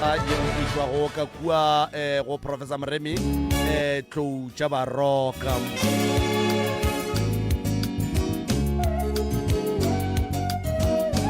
yeo e tšwa go ka kua go Professor Mremi tlou tša baroka.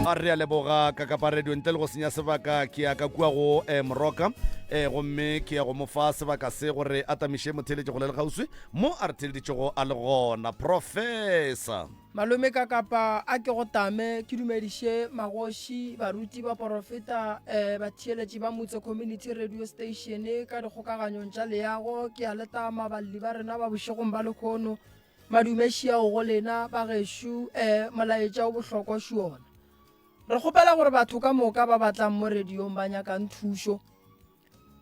A re a leboga ka kapa radio ntle le go senya sebaka ke ya ka kua go moroka gomme ke ya go mofa sebaka se gore a tamiše motheletše go le legauswi mo a re theleditšego a le gona Professor malome ka kapa a ke go tame ke dumediše magoši baruti ba porofeta batheeletši ba motse community radio station ka dikgokaganyong tša leago ke a leta maballi ba rena ba bošegong ba lekgono madumešiago go lena ba gešo molaetša o bohlokwa šuona re kgopela gore batho ka moka ba batlang mo radiong ba nyakang thušo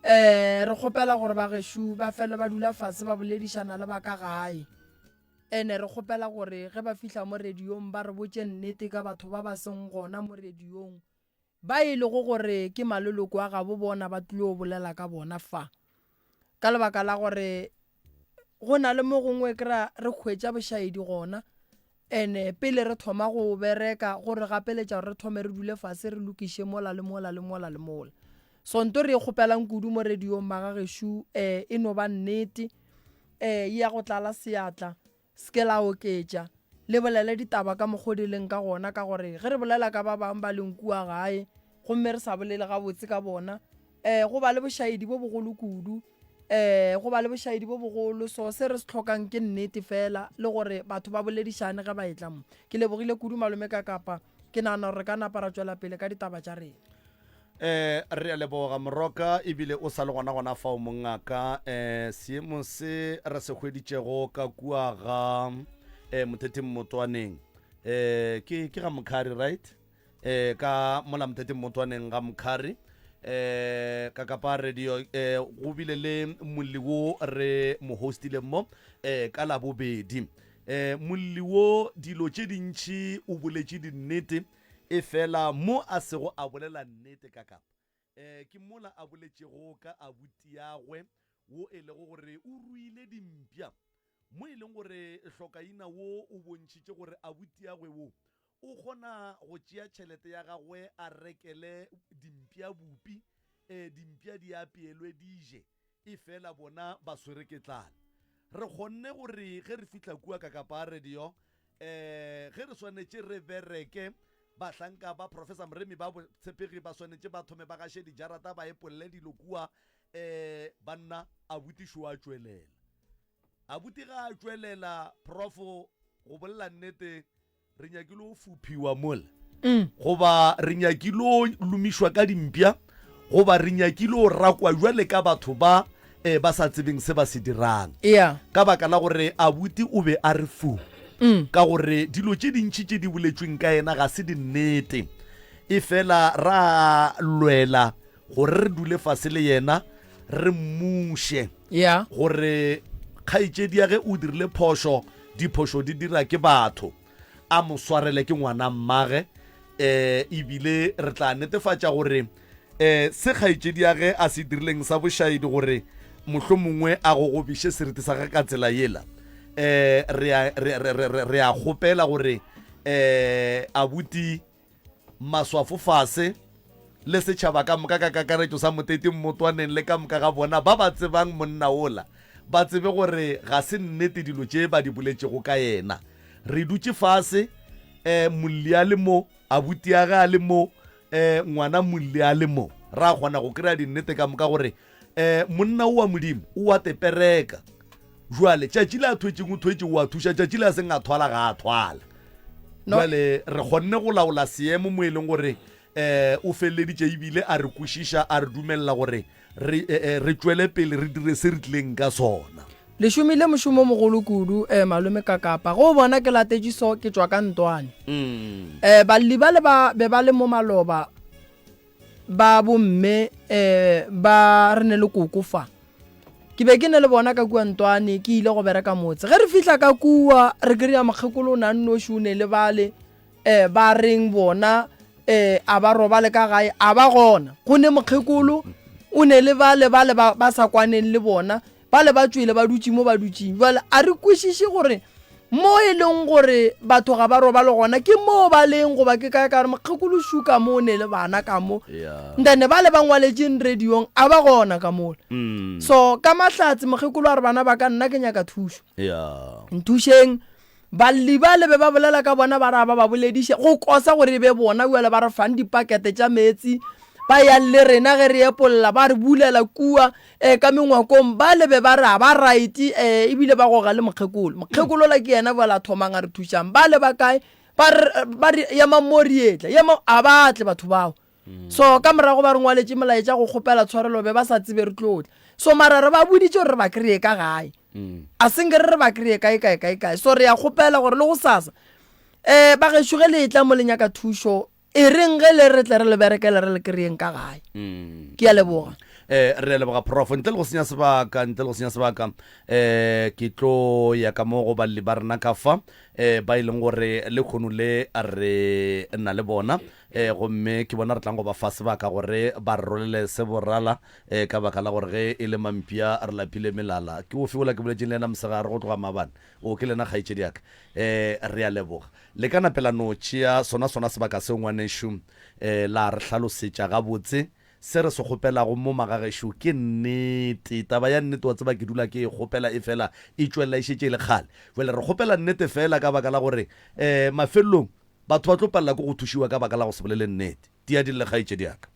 re kgopela gore ba gešo ba fele ba dula fase ba boledišana le ba ka gae ene re kgopela gore ge ba fihla mo radiong ba re botše nnete ka batho ba ba seng gona mo radiong ba e lego gore ke maloloko a gabo bona ba tlile go bolela ka bona fa ka lebaka la gore go na le mo gongwe kra re kgwetša bošaedi gona ene pele re thoma go bereka gore gapeletša gore re thome re dule fase re lokiše mola le mola le mola le mola sonto re kgopelang kudu mo radiong maga gešo e no ba nnete ya go tlala seatla ske la oketša le bolele ditaba ka mokgodileng ka gona ka gore ge re bolela ka ba bang ba leng kua gae gomme re sa bolele gabotse ka bona go ba le bošaedi bo bogolo kudu go ba le bošaedi bo bogolo so se re se tlhokang ke nnete fela le gore batho ba boledišane ge ba etla mo ke lebogile kudu malome ka kapa ke nana gore ka napa ra tšwela pele ka ditaba tša rena re a leboga moroka ebile o sa le gona fao mongaka seemo se re se hweditšego ka kua ga motheting motwaneng ke ga Mokhari right ka mola motheting motwaneng ga Mokhari ka kapa radio go bile le molli wo re mo hostile mo ka la bobedi molli wo dilo tše dintši o boletše dinnete e fela mo a sego a bolela nnete ka kapa ke mola a boletšego ka abuti yagwe wo e lego gore o ruile dimpša mo e leng gore hlokaina wo o bontšhitše gore abuti yagwe wo o kgona go tšea tšhelete ya gagwe a rekele dimpša bupi dimpša di apeelwe dije e fela bona ba swere ke tlala re kgonne gore ge re fihla kua ka kapa radio ge re swanetše re bereke bahlanka ba Professor Mremi ba tshepegi ba swanetše ba thome ba gaše dijarata ba epolele dilo kua banna abuti šo a tšwelela abuti ga a tšwelela profo go bolela nnete re nyakile o fuphiwa mola goba re nyakile o lomišwa ka dimpša goba re nyakile o rakwa jwale ka batho ba ba sa tsebeng se ba se dirang ka baka la gore abuti o be a re fu ka gore dilo tše dintši tše di boletšweng ka ena ga se dinnete e fela ra lwela gore re dule fase le yena re mmuše gore kgaetšedi ya ge o dirile phošo diphošo di dira ke batho a mo swarele ke ngwana mmage ebile re tla netefatša gore se kgaetšedi ya ge a se dirileng sa bošaedi gore mohlomongwe a go gobiše seriti sa ge ka tsela yela re a kgopela gore abuti maswafo fase le setšhaba ka moka ka kakaretšo sa motheting motwaneng le ka moka ga bona ba ba tsebang monna ola ba tsebe gore ga se nnete dilo tše ba di boletšego ka yena re dutše fase molli a le mo abuti a ge a le mo ngwana molli a le mo ra kgona go kry-a dinnete ka moka gore monna o wa modimo o a tepereka jwale tšatši le a thwetšeng o thwetše o a thuša tšatši le a seng a thwala ga a thwala jwale re kgonne go laola seemo mo e leng gore o feleleditše ebile a re kwešiša a re dumelela gore re tšwele pele re dire se re tlileng ka sona le šomile mošomo mogolo kudu malome ka kapa go bona ke latetše so ke tšwa ka ntwane balli ba le be ba le mo maloba ba bomme ba re ne le kokofa ke be ke ne le bona ka kua ntwane ke ile go bereka motse ge re fihla ka kua re kry-a mokgekolo o nannoši o ne le bale ba reng bona a ba robale ka gae a ba gona go ne mokgekolo o ne le bale ba sa kwaneng le bona ba le ba tswile ba dutse mo ba dutseng jale a re kwešiše gore mo e leng gore batho ga ba roba le gona ke mo ba leng goba ke kae ka re mokgekolo shuka mo ne le bana ka mo ndane ba le ba ngwaletseng radiong a ba gona ka mo so ka mahlatsi mokgekolo a re bana ba ka nna ke nyaka thušo nthušeng balli ba le be ba bolela ka bona ba ra ba bolediše go kosa gore be bona uele ba re fang dipakete tša metsi ba ya le rena ge re epolola ba re bulela kua ka mengwakong ba lebe ba re ba right ebile ba goga le mokgekolo la ke yena bola thomang a re thušang ba le ba kae ba re ya mamorietla a batle batho bao so ka morago ba re ngwaletše molaetša go kgopela tshwarelo be ba sa tsebe re tlotla so mara re ba boditše gore re ba kreye ka gae a senke re ba kreye kae so re ya kgopela gore le go sasa ba gešoge letla mo lenyaka thušo e reng ge le re tle re le berekele re le kreyeng ka gae ke ya leboga re leboga prof ntle le go senya sebaka ke tlo ya ka mo go balli ba rena ka fa ba ileng gore le khono le a re nna le bona gomme ke bona re tlang go ba fa sebaka gore ba rolele se borala ka baka la gore ge e le mampia re lapile melala ke o figola ke boletseng le ena mosegare go tloga mabane o ke lena kgaitšedi yaka re a leboga le ka napela no tšea sona sebaka se ngwanešo la re hlalosetša gabotse se re se kgopelago mo magagešo ke nnete taba ya nnete wa tseba ke dula ke e kgopela e fela e tšwelela e šetše le kgale jale re kgopela nnete fela ka baka la gore mafelelong batho ba tlo palela ko go thušiwa ka baka la go se bolele nnete tia di le kgaitšedi yaka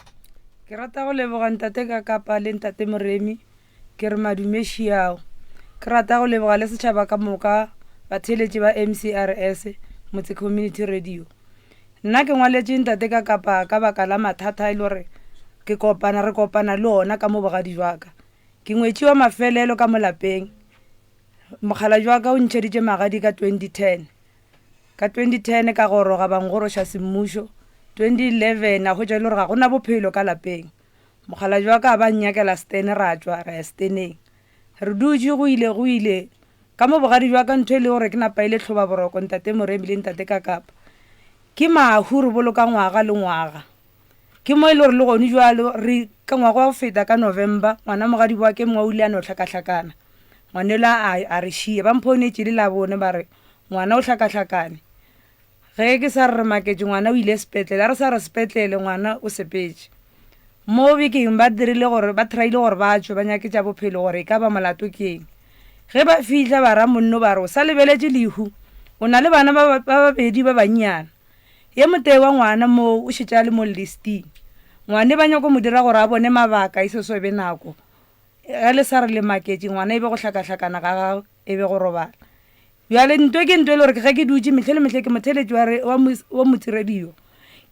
ke rata go leboga ntate ka kapa le ntate Moremi ke re madumeši yao ke rata go leboga le setšhaba ka moka batheletši ba MCRS motse community radio nna ke ngwaletše ntate ka kapa ka baka la mathata e le gore re kopana le ona ka mo bogadi jwaka ke ngwetši wa mafelelo ka molapeng mogala jwaka o ntšheditše magadi ka 2010 ka goroga bangoroša semmušo 2011 a hwetša le gore ga gona bophelo ka lapeng mogala jwaka a ba nnyakela stene ra tšwa ra ya steneng re dutše go ile ka mo bogadi jwaka ntho e le gore ke napa ile tlhoba boroko ntate Moremi le ntate ka kapa ke mahu re boloka ngwaga le ngwaga ke mo ile gore le gone jwalo re ka ngwaga go feta ka November ngwana mogadi bwa ke mwa o ile a no hlakahlakana ngwanela a re šie ba mphonetse le la bone ba re ngwana o hlakahlakane ge ke sa re maketse ngwana o ile sepetlele a re sa re sepetlele ngwana o sepetše mo bekeng ba dirile gore ba traile gore ba tšwe ba nyaketša bophelo gore e ka ba molato keng ge ba fihla ba ra monno ba re o sa lebeletše lehu o na le bana ba babedi ba bannyana ye motee wa ngwana mo o šetša le mo listing ngwane ba nyako mo dira gore a bone mabaka e seso be nako ga le sa re le maketse ngwana e be go hlakahlakana ga gago e be go robala bjale ntwe ke ntwe le gore ge ke dutše mehle ke motheletši wa motsiradio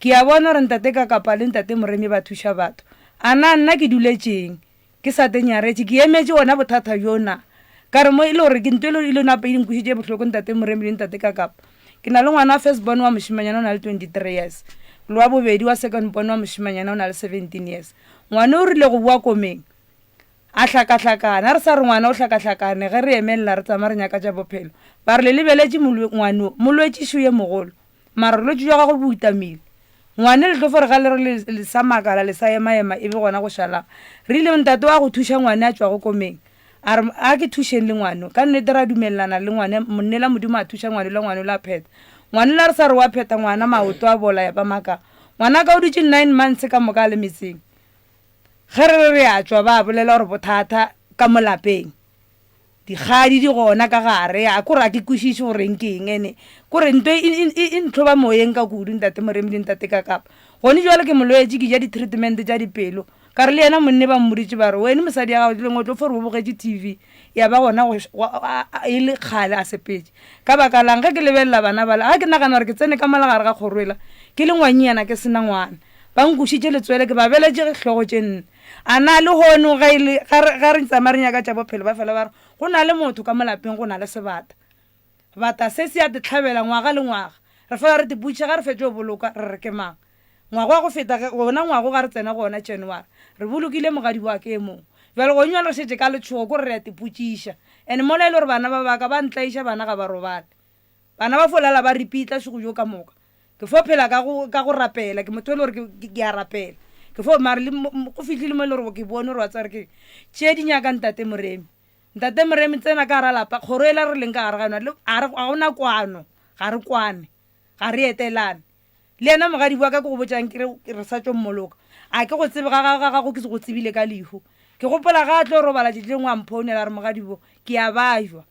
ke a bona gore ntate ka kapa le ntate Moremi ba thuša batho a nna ke duletšeng ke sa tenyaretše ke emetše ona bothata jona ka re mo e le gore ke ntwe le napa e dinkwišitše bohloko ntate Moremi le ntate ka kapa ke na le ngwana first born wa mošimanyana o na le 23 years le wa bobedi wa second born wa mošimanyana o na le 17 years ngwana o rile go bua komeng a hlakahlakana re sa re ngwana o hlakahlakane ge re emelela re tsama re nyaka tša bophelo ba re le lebeletše ngwano molwetšišo ye mogolo mara lwetši jwa gago boutamile ngwane le tlofore ga le re le sa makala le sa ema e be gona go šalang re ile ntate wa go thuša ngwane a tšwa go komeng a ke thušeng le ngwane ka nnete ra dumelelana le ngwane monnela modimo a thuša ngwane le ngwane la pheta ngwane la re sa re wa pheta ngwana maoto a bola ya ba maka ngwana ka o dutše 9 months ka moka le metseng ge re a tšwa ba bolela gore bothata ka molapeng dikgadi di gona ka gare a kore a ke kwešiše goreng ke eng ene kore ntho e ntlhoba moyeng ka kudu ntate Moremi le ntate ka kapa gone jwale ke molwetše ke ja di-treatment tša dipelo ka re le yena monne ba mmoditše ba re wene mosadi ya gago dilengwe tlo fore bo bogetše TV ya ba gona e le kgale a sepetše ka baka lang ge ke lebelela bana bala ga ke nagana gore ke tsene ka malagare ga kgorwela ke le ngwanyana ke sena ngwana ba nkušitše letswele ke ba beletše hlogo tše nne a na le hono ga re tsamarenya ka tša bophelo ba fela ba re go na le motho ka molapeng go na le sebata bata se se ya ditlhabela ngwaga le ngwaga re fela re teputše ga re fetse go boloka re re ke mang ngwaga go feta gona ngwago ga re tsena gona January re bolokile mogadi wa ke mong jwale go nywa re šetše ka letšhogo ko re ya teputšiša and mola e le gore bana ba baka ba ntlaiša bana ga ba robale bana ba folala ba repitla šego jo ka moka ke fo phela ka go rapela ke motho e le gore ke a rapela ke fo mare go fitlhile mo e le gore ke bone gore wa tsare ke tšee di nyaka ntate Moremi ntate moremi tsena ka ra lapa kgoro ela re leng ka gare ga yona ga gona kwano ga re kwane ga re etelane le ena mogadi bua ka ke go botsang ke re sa tšo mmoloka a ke go tsebe ga gago ke se go tsebile ka lehu ke gopola ga a tlo robala ditleng wa mphounela re mogadi bo ke a bajwa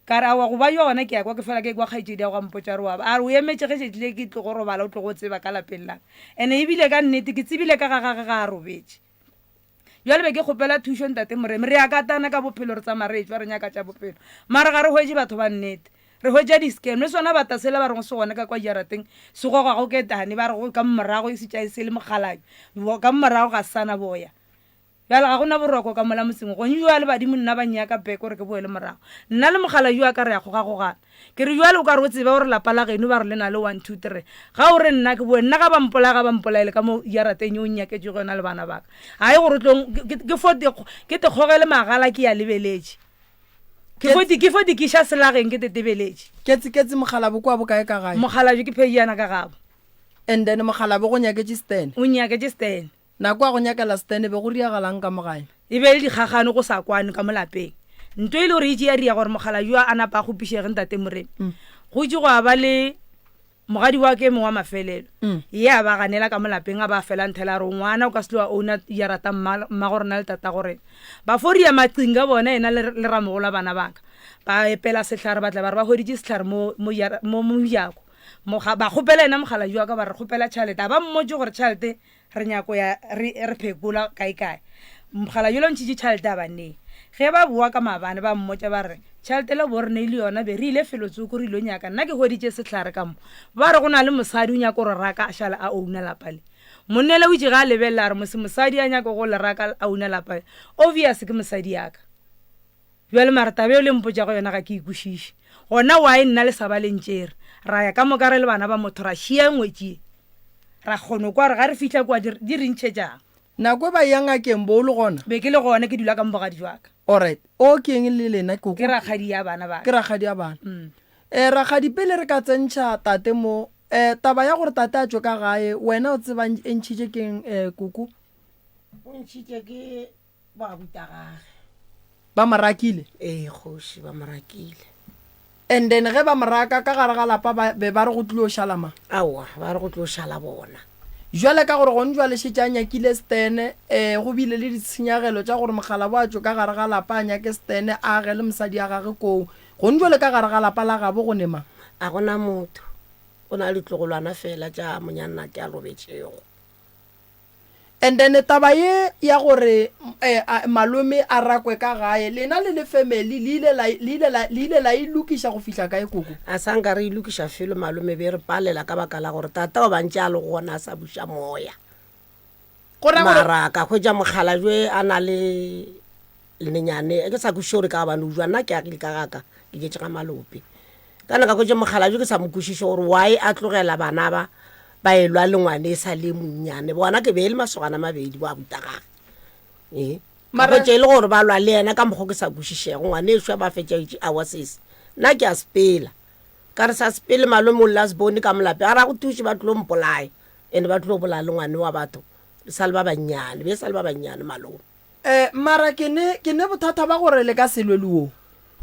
ka re awa go bajwa gona ke ya kwa ke fela ke kwa kgaitsedi ya go mpotsa re wa ba a re o emetse ge setlile ke tlo go robala o tlo go tseba ka lapeng laka ene ebile ka nnete ke tsebile ka gagage ga a robetse jwale be ke kgopela thušo ntate moremi re ya katana ka bophelo re tsamaretswa re nyaka tša bophelo mara ga re hwetse batho ba nnete re hwetša di-scam le sona batasela ba reng se gone ka kwa jarateng se gogago ke tane ba re go ka mmorago e setšae se le mogalayo ka mmorago ga sana boya jale ga gona boroko ka mola moseng go njwa le badimo nna ba nyaka beke gore ke boele morago nna le mogala jo a ka re ya gogagogana ke re jwale o ka re o tseba gore lapa la geno ba re le na le 1 2 3 ga o re nna ke boe nna ga ba mpolaele ka mo jarateng o nnyaketse go yona le bana baka ga e gore ke tekgogele magala ke ya lebeletse ke foti ke ša selageng ke tetebeletse ketse mogala bo kwa bokae ka gae mogala jo ke pheiana ka gabo and then mogala bo go nyaketse stan o nyaketse stan nako a go nyakela stan be go riagalang ka mogae e be le dikgagano go sa kwane ka molapeng nto e le gore e tšea ria gore mogala jo a napa a kgopišege ntate moremi go itse go a ba le mogadi wa ke mongwe wa mafelelo ye a ba ganela ka molapeng a ba fela nthela re ngwana o ka se tlo wa ouna ya rata mma gore na le tata gore ba foria macing ka bona ena le ramogola bana baka ba epela setlhare ba tla ba re ba hweditše setlhare mo mojako ba kgopela ena mogala jo ka ba re kgopela tšhalete a ba mmotse gore tšhalete re nyako ya re phekola kae mogala jo lontšhitše tšhalete a banneng ge ba bua ka maabane ba mmotse ba re tšhalete le borene ile yona be re ile felotsoko re ilo nyaka nna ke hweditše setlhare ka mo ba re go na le mosadi o nyaka gore raka a šala a ouna lapale monnele o itse ga a lebelela re mosadi a nyaka go le raka a ouna lapale obvious ke mosadi yaka jwale mara tabe o le mpotsa go yona ga ke ikušiše gona wa e nna le sa ba lentšere ra ya ka mokare le bana ba motho ra šia ngwetšie ra kgone kwa re ga re fitlha kwa di rentšhetšang nako ba yang a keng bo le gona be ke le gona ke dula ka mbogadi jwaka alright o keng le lena koko ke rakgadi ya bana ba ke rakgadi ya bana rakgadi pele re ka tsentšha tate mo taba ya gore tate a tšwe ka gae wena o tseba e ntšhitše keng koko o ntšhitše ke babutagage ba marakile kgoši ba marakile and then ge ba moraka ka gare ga lapa be ba re go tlile o šalama aowa ba re go tlo šala bona jwale ka gore gone jwale šetša nyakile stene go bile le ditshenyagelo tša gore mogala bo a tšo ka gare ga lapa a nyake stene a ge le mosadi ya gage koo gone jwale ka gare ga lapa la gabo go nema a gona motho o na le tlogolwana fela tša monyanna ke a robetšego and then taba ye ya gore malome a rakwe ka gae lena le le family le ile la ilukiša go fihla kae koko a sanka re ilukiša felo malome be re palela ka baka la gore tata o bantše a le gona a sa buša moya mara ka hwetša mogala jwe a na le lenyane ke sa kušiše gore ka bane o jwa nna ke agile ka gaka ke ketše ga malope ka na ka hwetša mogala jwe ke sa mo kušiše gore why a tlogela bana ba elwa le ngwane e sa le monnyane bona ke be le masogana mabedi bo a butagage maraje le gore ba lwa le ena ka mokgo ke sa kušišego ngwane e šwa ba fetša itše awa sese nna ke a sepela ka re sa sepele malome o lasbone ka molape a ra go thuše ba tlo mpolae ande ba tlo bola le ngwane wa batho sa le ba bannyane be sa le ba bannyane malome mara ke ne bothata ba gore le ka selwe le wo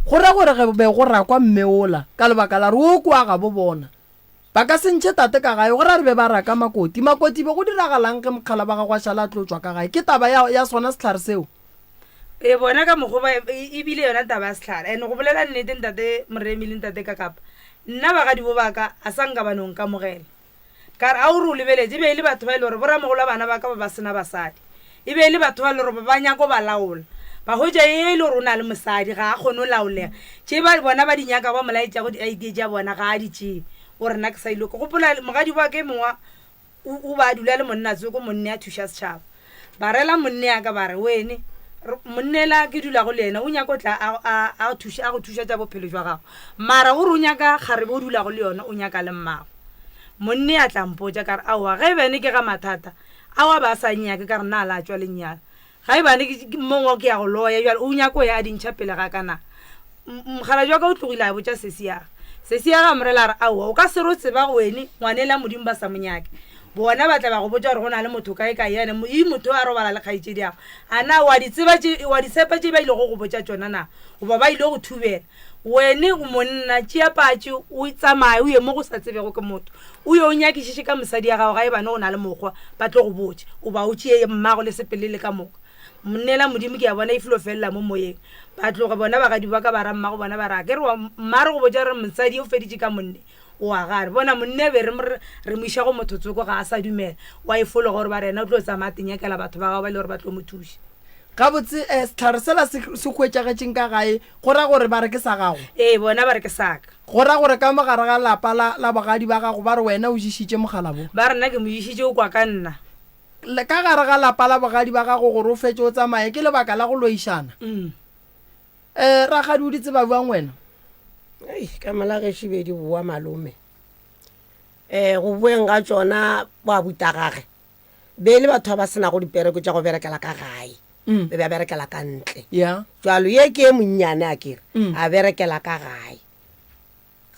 go ra gore ge be go rakwa mmeola ka lebaka la re o kwa ga bo bona ba ka sentšhe tate ka gae gore a re be ba raka makoti be go diragalang ge mokgala ba gagwa šala a tlo tswa ka gae ke taba ya sona setlhare seo bona ka mokgoba ebile yona taba ya setlhare and go bolela nnete ntate moremi le ntate ka kapa nna bagadi bo baka a sa nka banong ka mogela ka re a o re o lebeletse e be e le batho ba e le gore boramogolo bana ba ka ba sena basadi e be e le batho ba le gore ba nyako ba laola ba hwetša e le gore o na le mosadi ga a kgone o laolega tše ba bona ba dinyaka ba molaetša go di-idea tša bona ga a di tšee o re nna ke sa iloko gopola mogadi wa ke mongwe o ba dula le monna tsoko monne a thuša setšhaba ba rela monne ya ka ba re wene monnela ke dula go le ena o nyaka o tla a go thuša tša bophelo jwa gago mara gore o nyaka kgarebe o dula go le yona o nyaka le mmago monne a tlampotša ka re aowa ge e bene ke ga mathata aowa ba sa nyake ka re nna a la tšwa lenyala ga e bane mongwe ke ya go loya jale o nyako ya a dintšha pele ga kana mogala jwa ka o tlogile a botša sesi yaga ga morela re aowa o ka se re o tseba wene ngwanela modimo ba sa monyake bona ba tla ba go botsa gore go na le motho kae kae ene motho a robala le kgaitsedi yago a na wa di tshepa tse ba ile go botsa tsona na goba ba ile go thubela wene o monna tšea patše o tsamaye o ye mo go sa tsebego ke motho o ye o nyakišiše ka mosadi ya gago ga e bane go na le mokgwa ba tlo go botsa o ba o tšee mmago le sepelele ka moka monnela modimo ke ya bona e filo felela mo moyeng ba tloga bona bagadi ba ka ba ra mmago bona ba ra ke re mmare go botsa re mosadi o feditše ka monne o a gare bona monne be re mo iša go mothotsoko ga a sa dumela wa e folo gore ba rena o tlo tsamaya tenyakela batho ba gago ba ile gore ba tlo mo thuša gabotse setlhare sela se kgwetšagetseng ka gae go ra gore ba re ke sa gago ee bona ba re ke saka go ra gore ka mogare ga lapa la bagadi ba gago ba re wena o dišitše mogala bo ba rena ke mo išitše o kwa ka nna ka gare ga lapa la bagadi ba gago gore o fetse o tsamaye ke lebaka la go loišana ragadi o ditse ba buang wena ka malagešibedi boa malome go bueng ga tsona ba buta gage be le batho ba ba sena go dipereko tša go berekela ka gae be ba berekela ka ntle ya jalo ye ke e monnyane a kere a berekela ka gae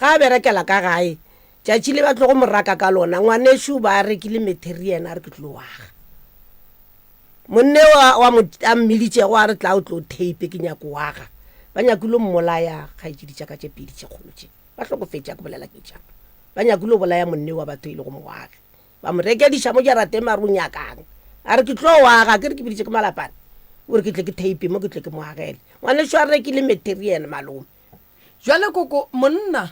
ga a berekela ka gae tšatši le ba tlo go moraka ka lona ngwanešo ba rekile materian a re ke tlo waga monne a mmeditšego a re tla o tlo tape ke nyako waga ba nyakile mmolaya kgaetšedi tša ka tše pedi tše kgolo tše ba hlokofetša ke bolela ke tšang ba nyakile bolaya monne wa batho ile go mowaga ba mo rekediša mo jarateng mare o nyakang a re ke tlo waga ke re ke biditše ke malapane o re ke tle ke tape mo ke tle ke moagele ngwanešo a rekile materian malome jale koko monna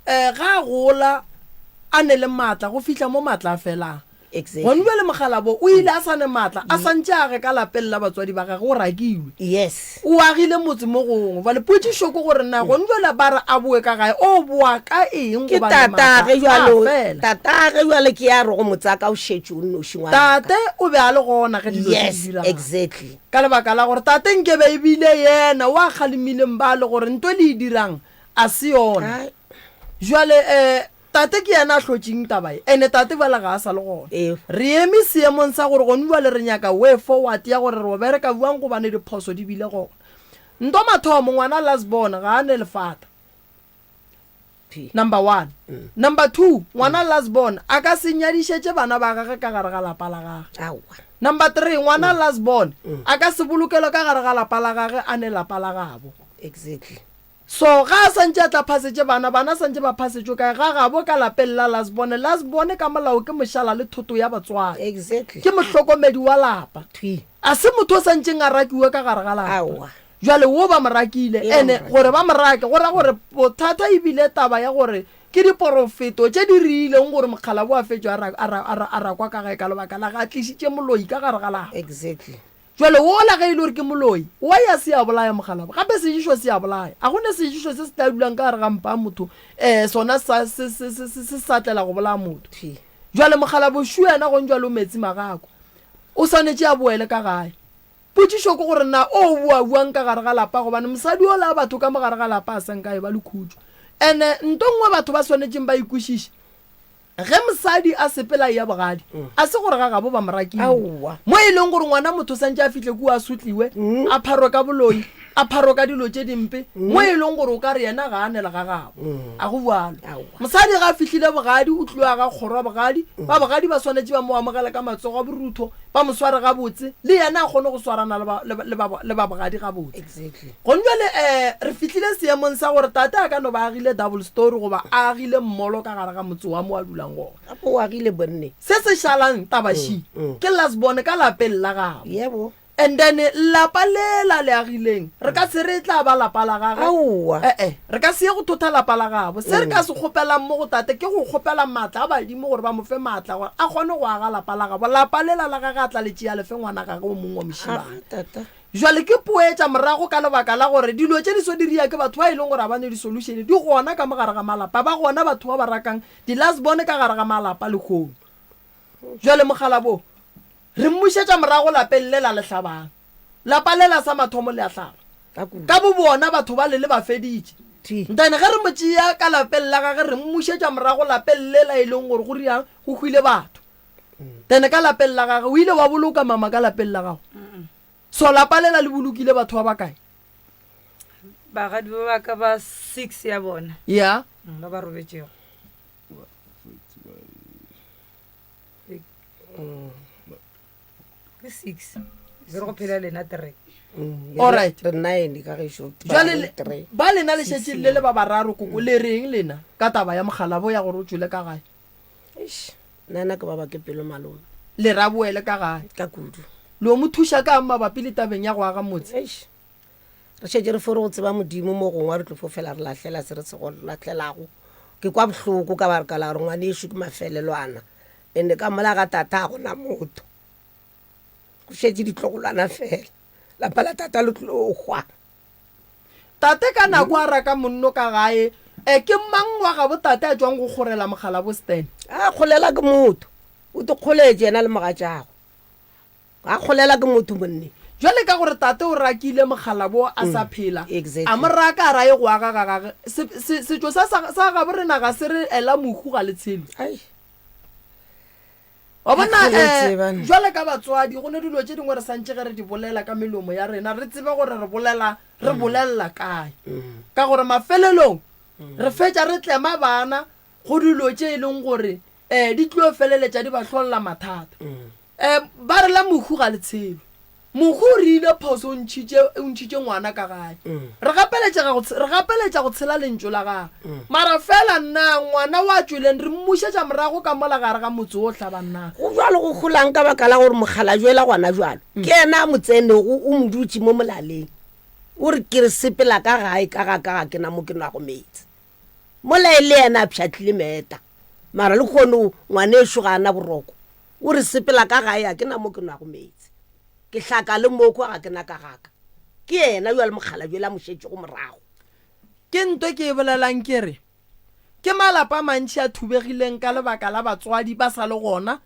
ga a gola a ne le maatla go fitlha mo maatla a felang gone bjale mogalabo o ile a sane maatla a santse a ge ka lapeng la batswadi ba gage o rakilwe yes o agile motse mo gongwe bale potsišoko gore na gone bjale ba re a boe ka gae o boa ka eng ke tatage jale ke ya re go motsaka o šetse o nnoši ngwana tate o be a le gona ge dilo yes exactly ka lebaka la gore tate nke be ebile yena o a kgalemileng ba le gore nto le e dirang a se yona jale tate ke yana a hlotšeng tabae ene tate bala ga a sa le gona re eme seemong sa gore gone bale re nyaka way forward ya gore re o bereka buang go bane diphoso di bile gona nto mathomo ngwana lasbon ga a ne lefata number 1 number 2 ngwana lasbon a ka se nyadišetše bana ba gage ka gare ga lapa la gage number 3 ngwana lasbon a ka se bolokelo ka gare ga lapa la gage a ne lapa la gabo exactly so ga a santse a tla phasetse bana santse ba phasetswe kae ga gabo ka lapeng la lasbone ka molao ke mošala le thoto ya batswadi exactly ke mohlokomedi wa lapa a se motho o santseng a rakiwe ka gare ga lapa jale wo ba morakile ene gore ba morake go ra gore bothata ebile taba ya gore ke diporofeto tše di rileng gore mokgala bo a fetšo a rakwa ka gae ka lebaka la ga a tlišitše moloi ka gare ga lapa exactly jale wo la ge ile gore ke moloi wa ya se ya bolaya mogalaba gape sejišo se ya bolaya a gone sejišo se se tla dulang ka gare ga mpa motho sona se sa tlela go bolaya motho jale mogalaba o šuena gong jale o metsi magako o swanetše a boele ka gae potsišo ke gore na o buang ka gare ga lapa gobane mosadi o la batho ka mogare ga lapa a sankae ba le khutšo ande nto ngwe batho ba swanetšeng ba ikwešiše ge mosadi a sepela ya bogadi a se gore ga gabo ba morakile mo e leng gore ngwana motho santse a fihle kua a sotliwe a pharwe ka boloi a pharwe ka dilo tše dimpe mo e leng gore o ka re yena ga a nela ga gabo a go bualo mosadi ga a fihlile bogadi o tliwa ga kgorwa bogadi ba bogadi ba swanetse ba mo amogela ka matsogo a borutho ba mo sware gabotse le yena a kgone go swarana le ba bogadi gabotse gone jale re fihlile seemong sa gore tate a ka no ba agile double story goba a agile mmolo ka gare ga motse wa mo a dulang gona o agile bonne se se šalang tabaši ke lasbone ka lapeng la gago yebo and then lapa lela le agileng re ka se re tla ba lapa la gage re ka se ye go thotha lapa la gabo se re ka se kgopelang mo go tate ke go kgopela maatla a badimo gore ba mo fe maatla gore a kgone go aga lapa la gabo lapa lela la gage a tla letšea lefe ngwana gage o mongwe wa mošimane jale ke poetša morago ka lebaka la gore dilo tše di so di ria ke batho ba e leng gore a bane di-solution di gona ka mogare ga malapa ba gona batho ba ba rakang di-lasbone ka gare ga malapa le kgono jale mogalabo re mmušetša morago lapeng le la lehlabang lapa lela sa mathomo le a hlaba ka bo bona batho ba le ba feditše ntane ge re motšea ka lapeng la gage re mmušetša morago lapeng le la e leng gore go riang go hwile batho tene ka lapeng la gage o ile wa boloka mama ka lapeng la gago so lapa lela le bolokile batho ba ba kae bagadi ba ka ba 6 ya bona ya ba ba robetšego ke 6 be re go phela lena 3 Alright. re 9 ka gešo jale ba lena le šetše le ba bararo koko le reng lena ka taba ya mogalabo ya gore o tswile ka gae nna ke baba ke pelo malome le raboele ka gae ka kudu le o mo thuša ka mabapi le tabeng ya go aga motse re šetse re fore go tseba modimo mo gongwe re tlo fo fela re latlhela se re se go latlhelago ke kwa bohloko ka bareka la gore ngwane ešo ke mafelelwana ande ka mola ga tata a gona motho go šetse ditlogolwana fela lapa la tata le tlo gwa tate ka nako a raka monno ka gae ke mang wa ga botate a tswang go gorela mogala bo Stan a kgolela ke motho o te kgoletse ena le mogatšago a kgolela ke motho monne jwale ka gore tate o rakile mogala bo a sa phela exactly. a mo raka a raye go aga gagage setšo sa ga borena ga se re ela mohu ga le tshelo wa bona jwale ka batswadi go ne dilo tše dingwe re santse ge re di bolela ka melomo ya rena re tsebe gore re bolelela kae ka gore mafelelong re fetša re tlema bana go dilo tše e leng gore di tlo feleletša di ba tlholela mathata ba re la mohu ga le tshelo mohu o rile phoso o ntšhitše ngwana ka gae re gapeletša go tshela lentso la gae mara fela nna ngwana wa tsweleng re mmušetša morago ka mola gare ga motse o tlaba nna go jalo go golang ka baka la gore mogala jwela gona jalo ke ena a motsenego o modutse mo molaleng o re ke re sepela ka gae ka ke na mo ke nwa go metsi mola e le ena a pšhatlile meeta mara le kgone ngwane ešo ga ana boroko o re sepela ka gae a ke na mo ke nwa go metsi ke hlaka le moko ga ke na ka gaka ke ena yo le mogala jwela mošetse go morago ke ntwe ke e bolelang ke re ke malapa mantši a thubegileng ka lebaka la batswadi ba sa le gona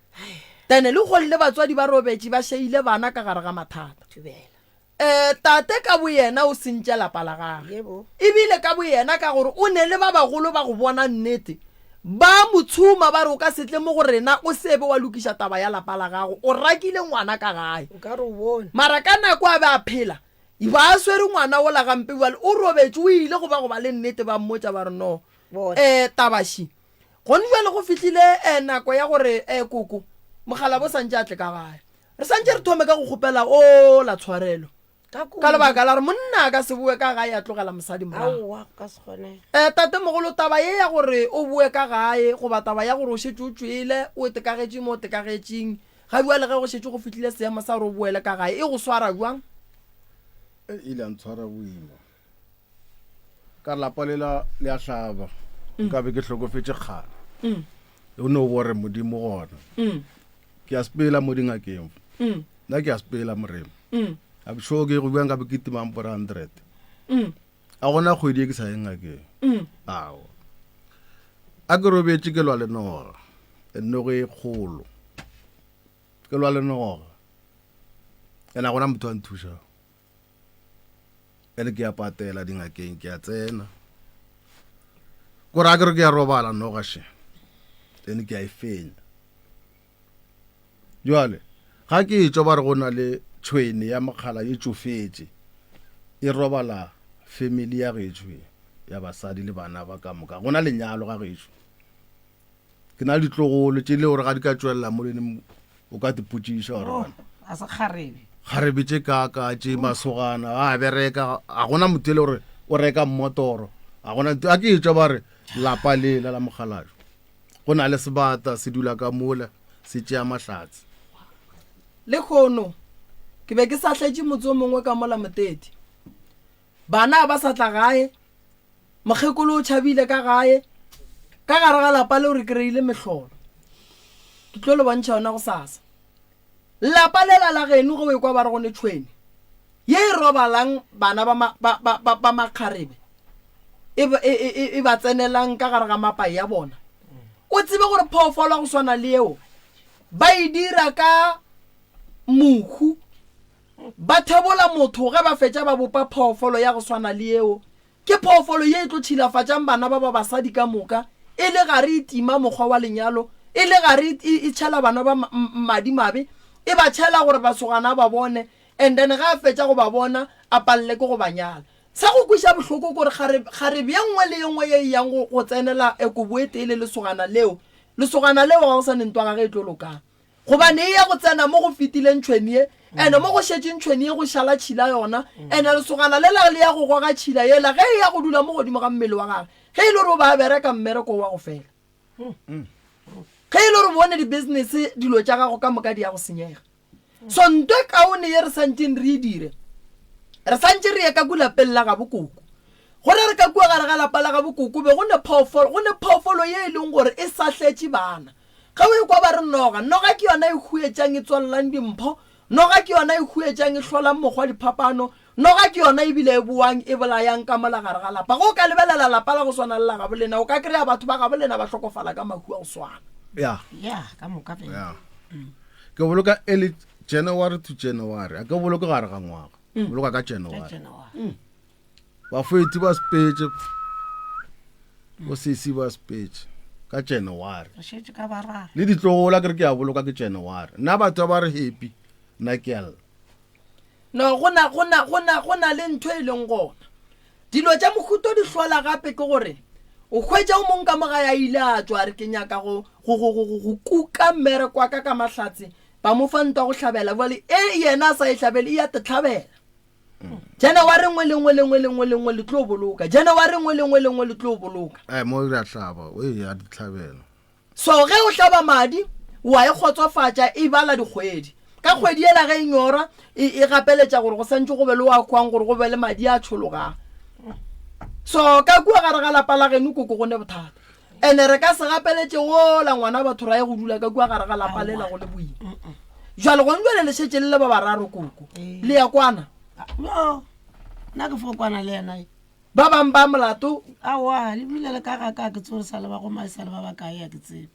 tene le golle batswadi ba robetše ba šeile bana ka gare ga mathata tate ka bo yena o sentše lapa la gage ebile ka bo yena ka gore o ne le ba bagolo ba go bona nnete ba motshuma ba re o ka setle mo go rena o sebe wa lokiša taba ya lapa la gago o rakile ngwana ka gae mara ka nako a be a phela ba a swere ngwana o la gampe o robetse o ile go ba le nnete ba mmotsa ba re no tabaši gone jale go fitlhile nako ya gore koko mogala bo santse a tle ka gae re santse re thome ka go kgopela o la tshwarelo ka lebaka la gore monna ka se bue ka gae a tlogela mosadi morago tate mogolo taba ye ya gore o bue ka gae goba taba ya gore o šetse o tswele o tekagetše mo o tekagetšeng ga bua le ge go šetse go fitlhile seemo sa gore o buele ka gae e go swara jwang ile a ntshwara boima ka lapa lela le a hlaba ka be ke hlokofetse kgale o ne o bore modimo gona ke a sepela mo dingakeng nna ke a sepela moremo a sure ke go bjang ka be ke timang por 100 a gona kgwedi e ke sa engakeng ao a ke robetse ke lwa le noga nogo e kgolo ke lwa le noga ena gona motho a nthuša ene ke a patela dingakeng ke a tsena kore a ke re ke ya robala nogashe ene ke a e fenya jwale ga ke e tšwa ba re go na le tšhwene ya mogala e tšofetse e robala family ya getšwe ya basadi le bana ba ka moka go na lenyalo ga getšwe ke na le ditlogolo tše le gore ga di ka tšwelela mo lene o ka tipotšiša gore a se kgarebe kgarebe tše kaka tše masogana a bereka a gona motho le gore o reka mmotoro a gona a ke e tšwa ba re lapa lela la mogalajo go na le sebata se dula ka mola se tšea mahlatse le kgono ke be ke sa tletše motse o mongwe ka mola moteti bana ba sa tla gae mokgekolo o tšhabile ka gae ka gare ga lapa le o re kry-ile mehlolo ke tlo le bontšha yona go sasa lapa lela la geno go ekwa ba re gone tšhwene ye e robalang bana ba makgarebe e ba tsenelang ka gare ga mapai ya bona o tsebe gore phoofolo go swana le eo ba e dira ka mohu ba thebola motho ge ba fetša ba bopa phoofolo ya go swana le eo ke phoofolo ye e tlo tšhilafatšang bana ba basadi ka moka e le gare e tima mokgwa wa lenyalo e le gare e tšhela bana ba madimabe e ba tšhela gore basogana ba bone and then ga a fetša go ba bona a palele ke go banyala sa go kwiša bohloko gore kgarebe ye nngwe le ye nngwe ye yang go tsenela kobo e tele lesogana leo ga o sa nentwa ga ge e tlo lokang gobane e ya go tsena mo go fetileng tšhweni e ande mo go šetseng tšhweni e go šala tšhila yona ande lesogana le la le ya go goga tšhila ela ge e ya go dula mo godimo ga mmele wa gage ge e le gore o ba bereka mmereko wa go fela ge e le gore bone di-business dilo tša gago ka moka di ya go senyega so nto e kaone ye re santseng re e dire re santse re ye ka kulapeng la ga bokoko gore re ka kua gare ga lapa la ga bokoko be go ne phoofolo ye e leng gore e satletse bana ga o e kwa ba re noga ke yona e huetsang e tswalelang dimpho noga ke yona e huetsang e tlholang mokgwa diphapano noga ke yona e bile e boang e bolayang ka mola gare ga lapa go ka lebelela lapa la go swana le la ga bolena o ka kry-a batho ba ga bolena ba tlhokofala ka mahu a go swana ya ka moka fela ke boloka early January to January a ke boloka gare ga ngwaga boloka ka January ba feti ba speech o sisi ba speech ka January le ditlogola ke re ke a boloka ke January nna batho ba re happy nna ke al no gona le ntho e leng gona dilo tša mohuto di hlola gape ke gore o hwetša o mong ka moga ya ile a tswa re ke nyaka go kuka mmereko wa ka mahlatse ba mo fa ntwa go hlabela bole e yena a sa e hlabele e ya te hlabela January ngwe le tlo boloka January ngwe le tlo boloka mo re a hlaba o ya di hlabela so ge o hlaba madi wa e khotsofatša e bala dikgwedi ka kgwedi ela ge inyora e gapeletša gore go santse go be le wa kwang gore go be le madi a tshologa so ka kua gare ga lapa la geno koko go ne bothata ene re ka se gapeletše wola ngwana batho ra e go dula ka kua gare ga lapa lela go le boima jalo go njwele le šetše le le ba bararo koko le ya kwana no nna ke fokwana le yena ba bang ba molato awa le bile le ka ke tsorisa le ba go maisa le ba ba kae ya ke tsebe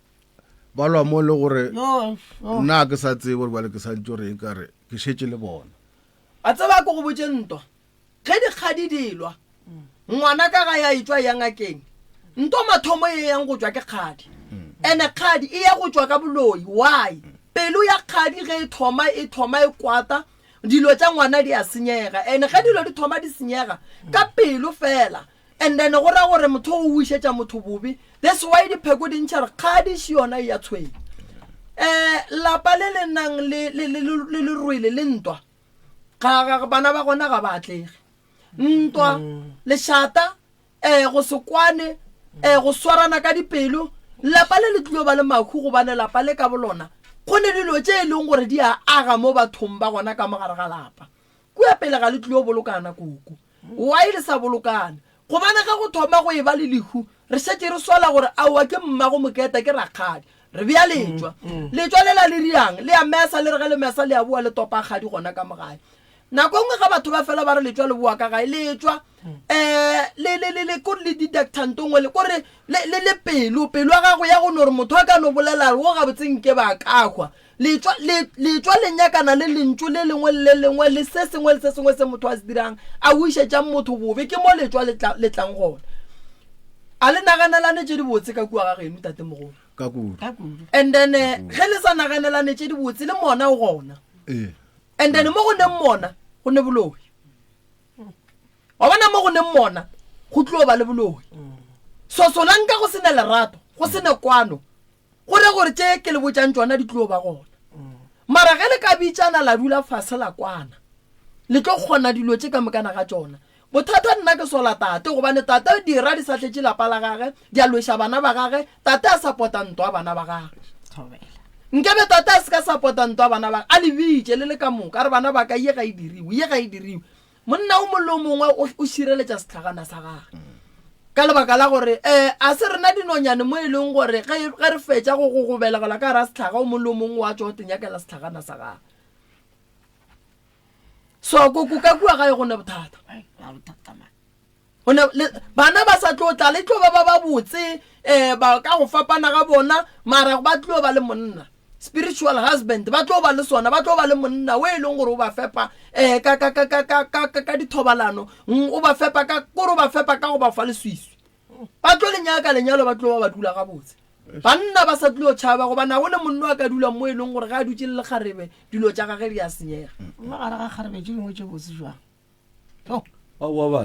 ba lwa mo le gore yo nna ke sa tsebe gore ba le ke sa ntse re ka re ke šetse le bona a tseba ko go botse ntwa ge dikgadi dilwa ngwana ka ga ya itswa ya ngakeng nto mathomo ye yang go tswa ke kgadi ene kgadi e ya go tswa ka boloi why pelo ya kgadi ge e thoma e kwata dilo tša ngwana di a senyega ene ge dilo di thoma di senyega ka pelo fela and then go ra gore motho o wišetša motho bobe that's why dipheko di ntšha re kgadi še yona e ya tshweng lapa le le nang le rwele le ntwa ga bana ba gona ga ba atlege ntwa lešata go se kwane go swarana ka dipelo lapa le le tlilo ba le makhu gobane lapa le ka bolona go ne dilo tše e leng gore di a aga mo bathong ba gona ka mogare ga lapa kua pele ga le tlilo bolokana koko wa ile sa bolokana gobane ga go thoma go e ba le lehu re šetse re swala gore aowa ke mmago moketa ke rakgadi re bea letswa le la le riang le a mesa le re ge le mesa le a bua le topa kgadi gona ka mogae nako ngwe ga batho ba fela ba re letswa le bua ka gae letswa le ko le didactanto ngwe le kore le pelo a gago ya go no re motho a ka no bolela go ga botseng ke ba kakwa letswa le nyakana le lentšu le lengwe le se sengwe se motho a se dirang a wišetšang motho bobe ke mo letswa le tlang gona a le naganelane tše di botse ka kua ga geno tate mogolo ka kudu and then ge le sa naganelane tše di botse le mona o gona and then mo go neng mona go ne boloi wa bona mo go neng mona go tlo ba le boloi so solanka go sene lerato go sene kwano gore tše ke le botšang tšona di tlo ba gona mara ge le ka bitšana la dula fase la kwana le tlo kgona dilo tše ka mekana ga tšona bothata nna ke sola tate gobane tate dira di sa tletše lapa la gage di a loša bana ba gage tate a sapota ntwa bana ba gage nkebe tate a se ka sapota ntwa bana ba a le bitše le le ka moka a re bana ba ka ye ga e diriwe monna o mollo mongwe o šireletša setlhagana sa gage ka lebaka la gore a se rena dinonyane mo e leng gore ge re fetša go belegela ka ra setlhaga o mollo mongwe wa tšo tenyakela setlhagana sa gage so koko ka kua gae go ne bothata bana ba sa tlo tla le tlo ba botse ba ka go fapana ga bona mara ba tlo ba le monna spiritual husband ba tlo ba le sona ba tlo ba le monna we leng gore o ba fepa ka dithobalano o ba fepa ka go ba fa le swiswi ba tlo lenyaka lenyalo ba tlo ba dula ga botse banna ba sa tlo tšhaba go bana go le monna a ka dula mo e leng gore ga a dutse le kgarebe dilo tša gage di a senyega magare ga kgarebe tše dingwe tše botse jwang aowa ba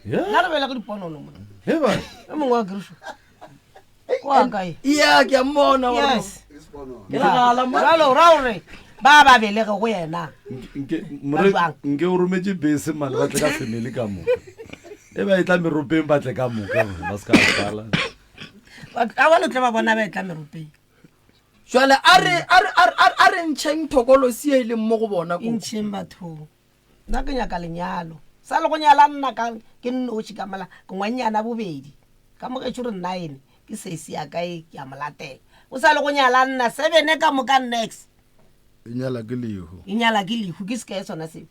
nna re bela ke diponono mo he ba e mongwe wa kristo wa kae ya ke a mmona yes jalo ra gore ba ba belege go yena nke o rometse bese mane ba tle ka family ka moka e ba e tla meropeng ba tle ka moka ba se ka sala a bone tle ba bona ba e tla meropeng jale a re ntšheng thokolosi e leng mo go bona e ntšheng bathong nna ke nyaka lenyalo sa le go nyala nna ke nnoši ka mala ke ngwanyana bobedi ka mogetso re nna ene ke sesi ya kae ke a molatela o sa le go nyala nna 7 ka moka next e nyala ke lehu e nyala ke lehu ke sekae sona seo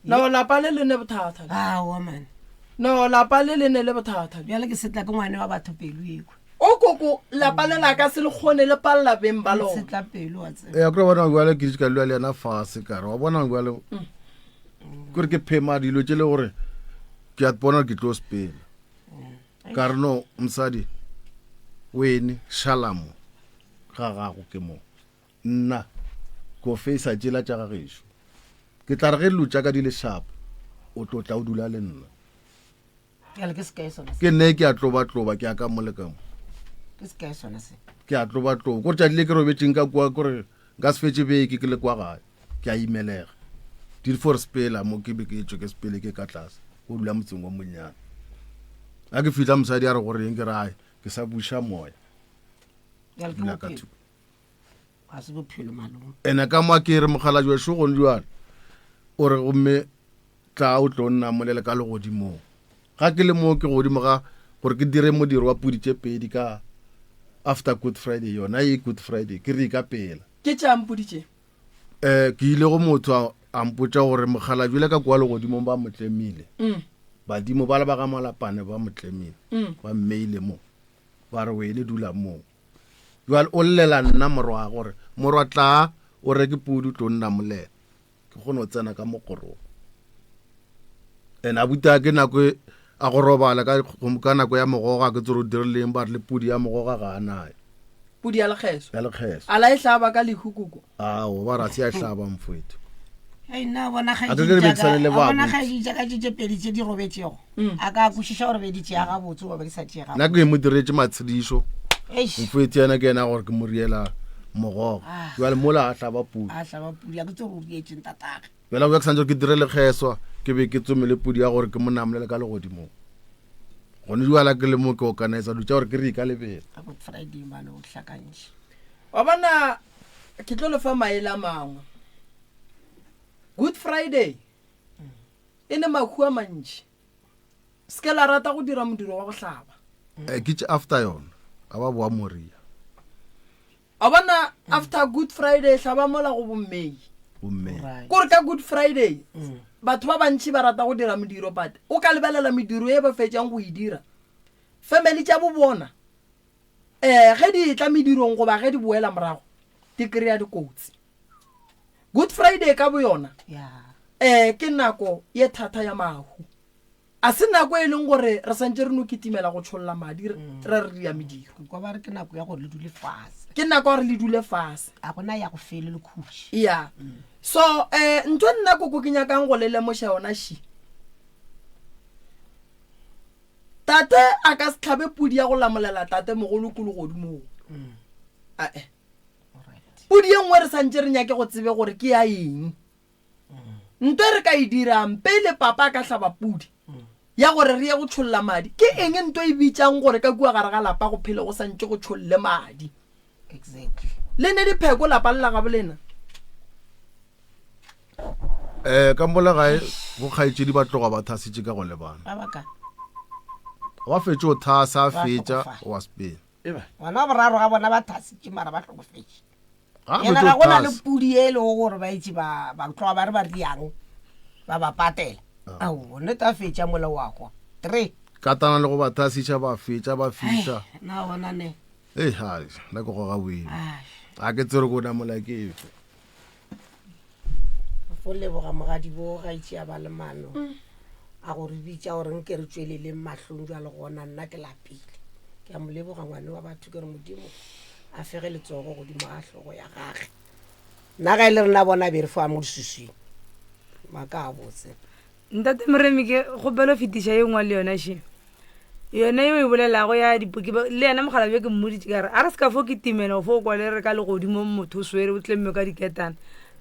no lapa le lene bothata aowa mane no lapa le lene le bothata bjale ke setla ke ngwane wa batho pelo ekwe o koko lapa le la ka se le kgone le palela beng ba lona setla pelo wa tseba ya kore bona ngwale ke ka lwa le yana fase kare wa bona ngwale kore ke phema dilo tse le gore ke a bona ke tlo spela kare no msadi wene shalamo ga gago ke mo nna go face a tšela tša gagešo ke tla re ge lutša ka di le sharp o tlotla o dula le nna bjale ke sekae sona ke nne ke a tloba ke a ka molekamo ke sekae sona se ke a tloba kore tšadile ke robetseng ka kua kore nka se fetse beke ke le kwa gae ke a imelega di for spela mo ke be ke tswe ke spele ke ka tlase o dula motseng wa monnyane a ke fitlha mosadi a re goreng ke rae ke sa buša moya bjale ke bophelo ga se bophelo malome ene ka moa ke re mogala jwa šogone jwane o re gomme tla o tlo nna molele ka legodimong ga ke le moo ke godimo ga gore ke dire modiro wa pudi tše pedi ka after good friday yona e good friday ke re ka pela ke tšampoditše ke ile go motho a mpotša gore mogala jwele ka kwa legodimong ba motlemile badimo ba le ba ga malapane ba motlemile ba mmeile mo ba re wele dula moo jwale o llela nna morwa gore morwa tla o reke pudi o tlo nna molela ke kgone o tsena ka mokorong ene a buta ke nako a go robala ka nako ya mogoga ke tsoro dirileng ba re le pudi ya mogoga ga a nayo pudi ya lekgeso ya lekgeso a la e hlaba ka lehukoko ao ba ra se ya hlaba mfowethu nna bona A ke re betisane le ba bona abuti. ga di jaaka tše pedi tše di robetšego a ka kwešiša gore be di tšea gabotse goba ke sa tšea nna ke mo diretse matshedišo gabotse mfowethu yana ke ena gore ke mo riela mogogo jale mola a hlaba pudi a hlaba pudi a ke tse go rietseng tatage jale go ya ke santse ke dire lekgeswa ke be ke tsomele pudi ya gore ke mo namolele ka legodimong gone jala ke le mo ke organisa dutša gore ke re ka lebele ka good friday mane o hlakantšhe wa bona ke tlo lefa maele a mangwe good friday e ne makhu a mantši se ke la rata go dira modiro wa go hlaba ke tše after yona a ba boa moria wa bona after good friday hlaba mola go bommei bomme kore ka good friday batho ba bantši ba rata go dira modiro but o ka lebelela mediro e ba fetšang go e dira family tša bo bona ge di tla medirong goba ge di boela morago di kry-a dikotsi good friday ka bo yona ke nako ye thata ya mahu a se nako e leng gore re santse re no kitimela go tšholola madi re re ya mediro kwa ba re ke nako ya gore le dule fase ke nako gore le dule fase a gona ya go fele le khuši ya so ntho nna koko ke nyakang go le lemoša yona shi tate a ka se tlhabe pudi ya go lamolela tate mogolo kologodimo ae pudi ye nngwe re santse re nyake go tsebe gore ke ya eng nto re ka e dirang pele papa a ka hlaba pudi ya gore re ye go tšholola madi ke eng nto e bitsang gore ka kua gare ga lapa go phele go santse go tšholle madi exactly le ne dipheko lapa lela ga bolena ka mbola gae go kgaetšedi ba tloga ba thasitše ka go lebana ba baka wa fetse o thasa a Ba fetša hlokofala. wa spela ngwana wa boraro ga bona ba thasitše mara ba tlhokofetše ga ena fetse ga o gona le thasa pudi e le go gore ba itse ba tloga ba re ba riang ba ba patela ao nete a fetša mola wa kwa 3 katana le go ba thasiša ba fetša ba fiša na bona ne e hai nna ke go ga boime ai a ke tsere ko namola ke efe fo leboga mogadi bo ga itse a ba le mano a gore bitša gore nke re tsweleleng mahlong jwa le gona nna ke lapile ke a mo leboga ngwane wa batho ke re modimo a fege letsogo godimo ga hlogo ya gage nna ga e le rena bona be re fa mo disusweng maka a botse ntate moremi ke gopelo fetiša ye nngwe le yona she yone eo e bolelago ya dipoki le ena mogala bje ke mmoditse ka re a re se ka fo ke timela fo kwa le re ka legodimo motho o swere o tlemme ka diketana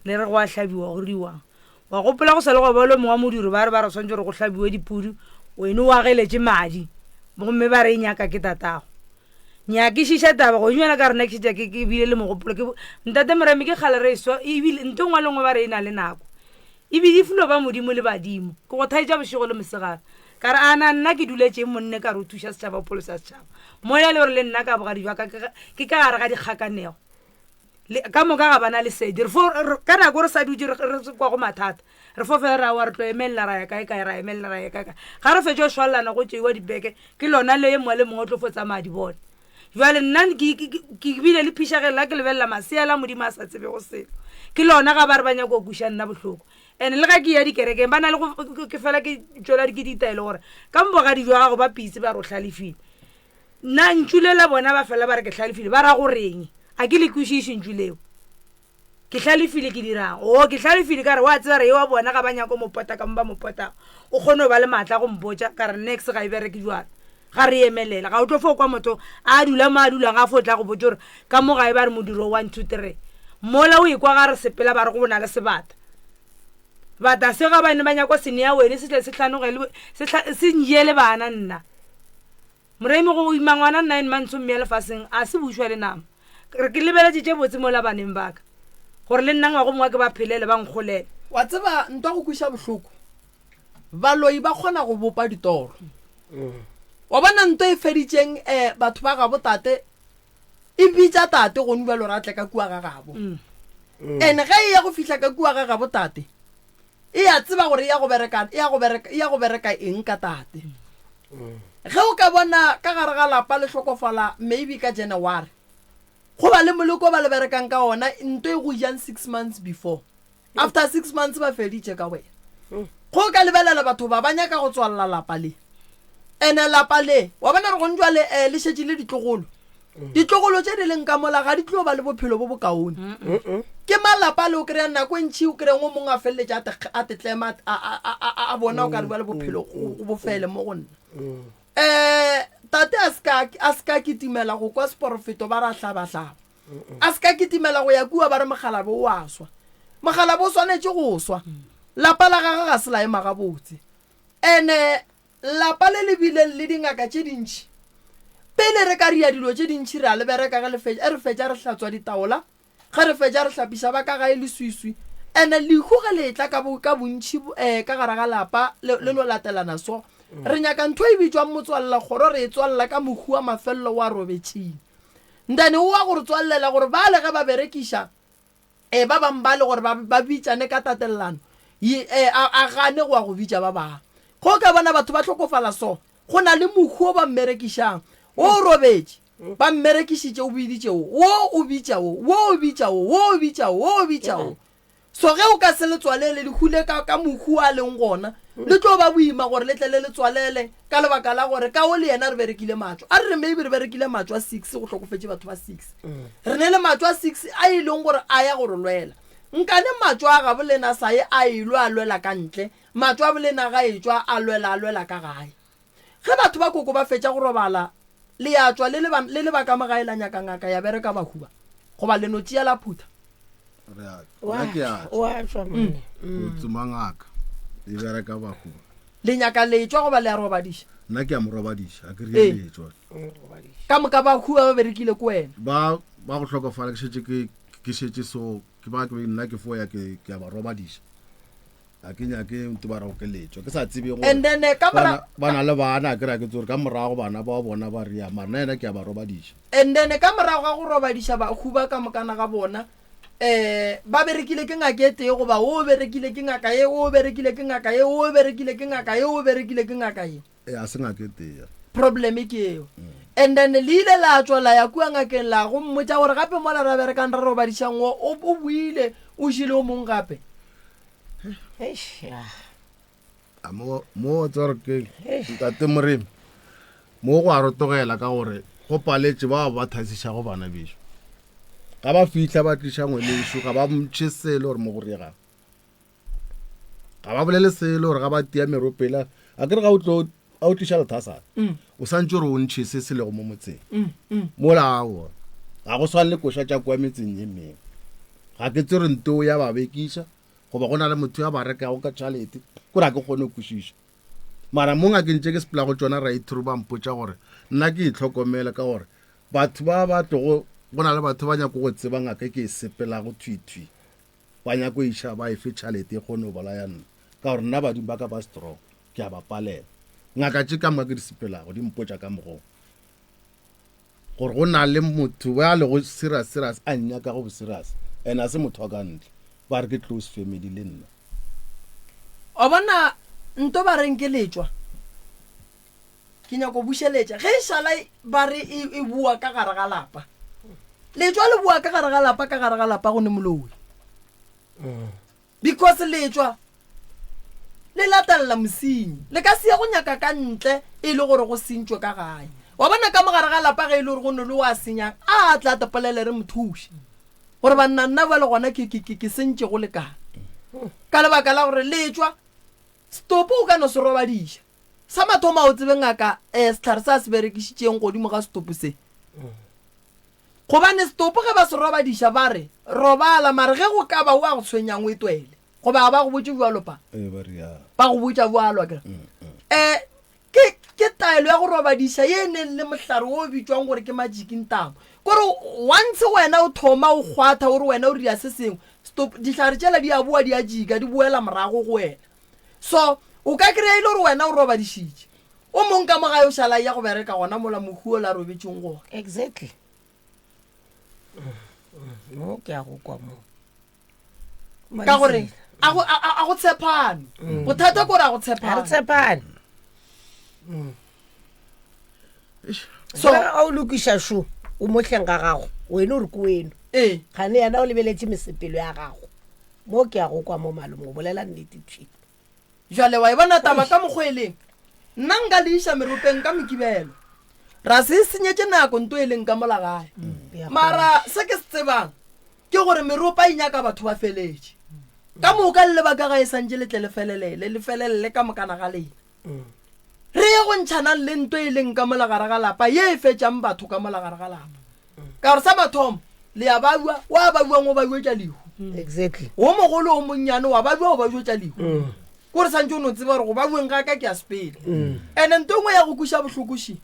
le re go a hlabiwa go riwang wa gopola go sa le go balo mongwa modiro ba re ba re swantse gore go hlabiwe dipudu wene o ageletse madi gomme ba re e nyaka ke tatago nyakišiša taba go nyana ka rena kiša ke bile le mogopolo ntate moremi ke kgale re swa ebile nto ngwe lengwe ba re e na le nako ebile e fulo ba modimo le badimo ke go thaetša bošego le mosegare ka re ana nna ke duletšeng monne ka re o thuša setšhaba o pholosa setšhaba moya le gore le nna ka bogadi jwa ke ka gare ga dikgakanego ka moka ga bana le sedi ka nako re sa dutse re kwa go mathata re fo fela ra wa re tlo emelela ra ya kae ra emelela ra ya kae ga re fetša o šwalelana go tšeiwa dibeke ke lona le ye mongwe le mongwe o tlo fotsa madi bone jwale nna ke bile le phišagelela ke lebelela maseela modimo a sa tsebe go selo ke lona ga ba re ba nyako o kuša nna bohloko and le ga ke ya dikerekeng ba na le ke fela ke tšwela ke ditaele gore ka mbogadi jwa gago ba pise ba re o hlalefile nna ntšulela bona ba fela ba re ke hlalefile ba ra go reng a ke le kwešiše ntšuleo ke hlalefile ke dirang ke hlalefile ka re wa tseba re e wa bona ga ba nyako mopota ka mba mopotago o kgone go ba le maatla go mpotša ka re next ga e bereke jwalo ga re emelela ga o tlo fo kwa motho a dula mo a dulang a fotla go botse gore ka mo gae ba re modiro 1 2 3 mola o ekwa ga re sepela ba re go bona le sebata bata se ga ba ne ba nyakwa sene ya wene se tle se tlhanogele se njele bana nna moremi go ima ngwana 9 months mme lefaseng a se bušwa le nama re ke lebeletse tše botse mola baneng baka gore le nna ngwa go mongwe ke ba phelele ba nkgolele wa tseba ntwa go kuša bohloko baloi ba kgona go bopa ditoro wa bona nto e feditšeng batho ba gabo tate e bitša tate go nwa le ratle ka kua ga gabo and ga e ya go fihla ka kua ga gabo tate e ya tseba gore ya go bereka eng ka tate ge o ka bona ka gare ga lapa le hlokofala maybe ka January go ba le moleko ba le berekang ka ona nto e go jang 6 months before after 6 months ba feditše ka wena go ka lebelela batho ba banya ka go tswalela lapa le ene lapa le wa bona re go ntwa le šetše le ditlogolo tše di leng ka mola ga di tlo ba le bophelo bo bokaone ke malapa le o kry-a nako ntšhi o kry-a ngo mongwe a feleletše a tetlema a bona o ka re ba le bophelo bo fele mo go nna tate a se ka kitimela go kwa seporofeto ba ra hlabahlaba a se ka kitimela go ya kua ba re mogala bo o a swa mogala bo o swanetše go swa lapa la gage ga se laema gabotse ene lapa le lebileng le dingaka tše dintšhi pele re ka ria dilo tše dintšhi re a le bereka re fetša re hlatswa ditaola ga re fetša re hlapiša ba ka gae le suisui ene lehu ge letla ka bontšhi ka gare ga lapa le no latelana so re nyaka ntho e bitswang motswalela kgoro re e tswalela ka mohu wa mafelelo wa robetšeng ndane o wa gore tswalela gore ba le ge ba berekiša ba bangwe ba le gore ba bitšane ka tatelelano a gane go wa go bitša ba bangwe go ka bona batho ba tlhokofala so go na le mohu o ba mmerekišang o robetše ba mmerekišitše o biditšeo wo o bitšao wo o bitšao wo o bitšao wo o bitšao so ge o ka se le tswalele le hule ka mohu a leng gona le tlo ba boima gore le tlele le tswalele ka lebaka la gore ka o le yena re berekile matšo a re maybe re berekile matšo a 6 go tlhokofetše batho ba 6 re ne le matšo a 6 a e leng gore a ya gore lwela nkane matšo a gabo lena sa ye a ilo a lwela ka ntle matšo a bolena ga e tšwa a lwela ka gae ge batho ba koko ba fetša go robala le ya tšwa le le ba ka magae la nyaka ngaka ya bereka bahuba goba le no tšea la phutha tsumangaka e bereka bahuba le nyaka le tšwa goba le ya robadiša nna ke a mo robadiša a ke rile letšwa ka moka bahuba ba berekile ko wena ba go hlokofala ke šetše so ke ba ke nna ke foya ke a ba robadiša a ke nyake ntho ba ra go keletswa ke sa tsebe go and then bana le bana ke ra ke tsore ka morago bana ba bona ba ria marena ena ke a ba robadiša and then ka morago ga go robadiša bahuba ka mokana ga bona ba berekile ke ngaka e tee goba o berekile ke ngaka ye o berekile ke ngaka ye o berekile ke ngaka ye o berekile ke ngaka ye a se ngaka e tee problem ke eo and then le ile la tswa la ya kua ngakeng la go mmotša gore gape mola ra berekang ra robadišang o buile o šile o mongwe gape mo tsore ke ntate moremi mo go a rotogela ka gore go paletše ba thasišago bana bešo ga ba fitlha ba tliša ngwelešo ga ba mtšhe sele gore mo go regang ga ba bolele sele gore ga ba tia meropela a kere ga o tlo a o tliša lethasana o santse gore o ntšhe se se lego mo motseng molao ga go swane le koša tša kwa metseng ye mengwe ga ke tse re nte o ya ba bekiša goba go na le motho ya ba rekago ka tšhalete kore a ke kgone go kwešiša mara mo ngakeng tše ke sepela go tsona raithuru ba mpotša gore nna ke itlhokomele ka gore batho ba batlogo go na le batho ba nyako go tseba ngaka ke e sepelago thwithwi ba nyako iša ba efe tšhalete e kgone go bolaya nna ka gore nna badimo ba ka ba strong ke a ba palela ngaka tše ka moka ke di sepelago di mpotša ka mogong gore go na le motho ba le go serious a nnyaka go bo serious and a se motho wa ka ntle ba re ke close family le nna o bona nto ba reng ke letswa ke nyako bušeletša ge e šala ba re e bua ka gare ga lapa letswa le bua ka gare ga lapa go ne molowe because letswa le latelela mosenyi le ka se ya go nyaka ka ntle e le gore go sentšwe ka gae wa bona ka mogare ga lapa ge e le gore go ne le wa senyang a tla topolele re mothuši gore banna nna ba le gona ke sentše go lekana ka lebaka la gore letswa stopo o ka no se robadiša sa mathomo a o tsebe ngaka setlhare sa se berekišitšeng godimo ga stopo se gobane stopo ge ba se robadiša ba re robala mare ge go ka ba o a go tshwenyang o e twele goba ba go botse bjalo pa ba go botsa bjalwa ke taelo ya go robadiša ye neng le mohlare o bitswang gore ke magiking tamo kore once wena o thoma o kgwatha gore wena o ria se sengwe stop dihlare tšela di a boa di a jika di boela morago go wena so o ka kry-a ile gore wena o robadišitše o mong ka mogae o šala ya go bereka gona mola mohuo la robetšeng gore exactly mo ke a go kwa mo ka gore a go tshepane bothata kore a go tshepane so a o lokiša sho o mohleng ga gago wena o re ko weno gane yana o lebeletše mesepelo ya gago mo ke a go kwa mo malome o bolela nnete tšhipo jale wa e bona taba ka mokgweleng nna nka le iša meropeng ka mekibelo ra se senyetše nako nto e leng ka mola gae mara se ke se tsebang ke gore meropa e nyaka batho ba feletše ka moka le lebaka ga e santše letle le felelele ka mokana ga lena re ye go ntšhanang le nto e leng ka mola gare ga lapa ye e fetšang batho ka mola gare ga lapa ka gore sa mathomo le ya babua wa babuang o babuetša lehu exactly o mogolo o monnyane wa babua o babuetša lehu kore santse o no tseba gore go babueng ga ka ke a sepele and nto ngwe ya go kuša bohlokoši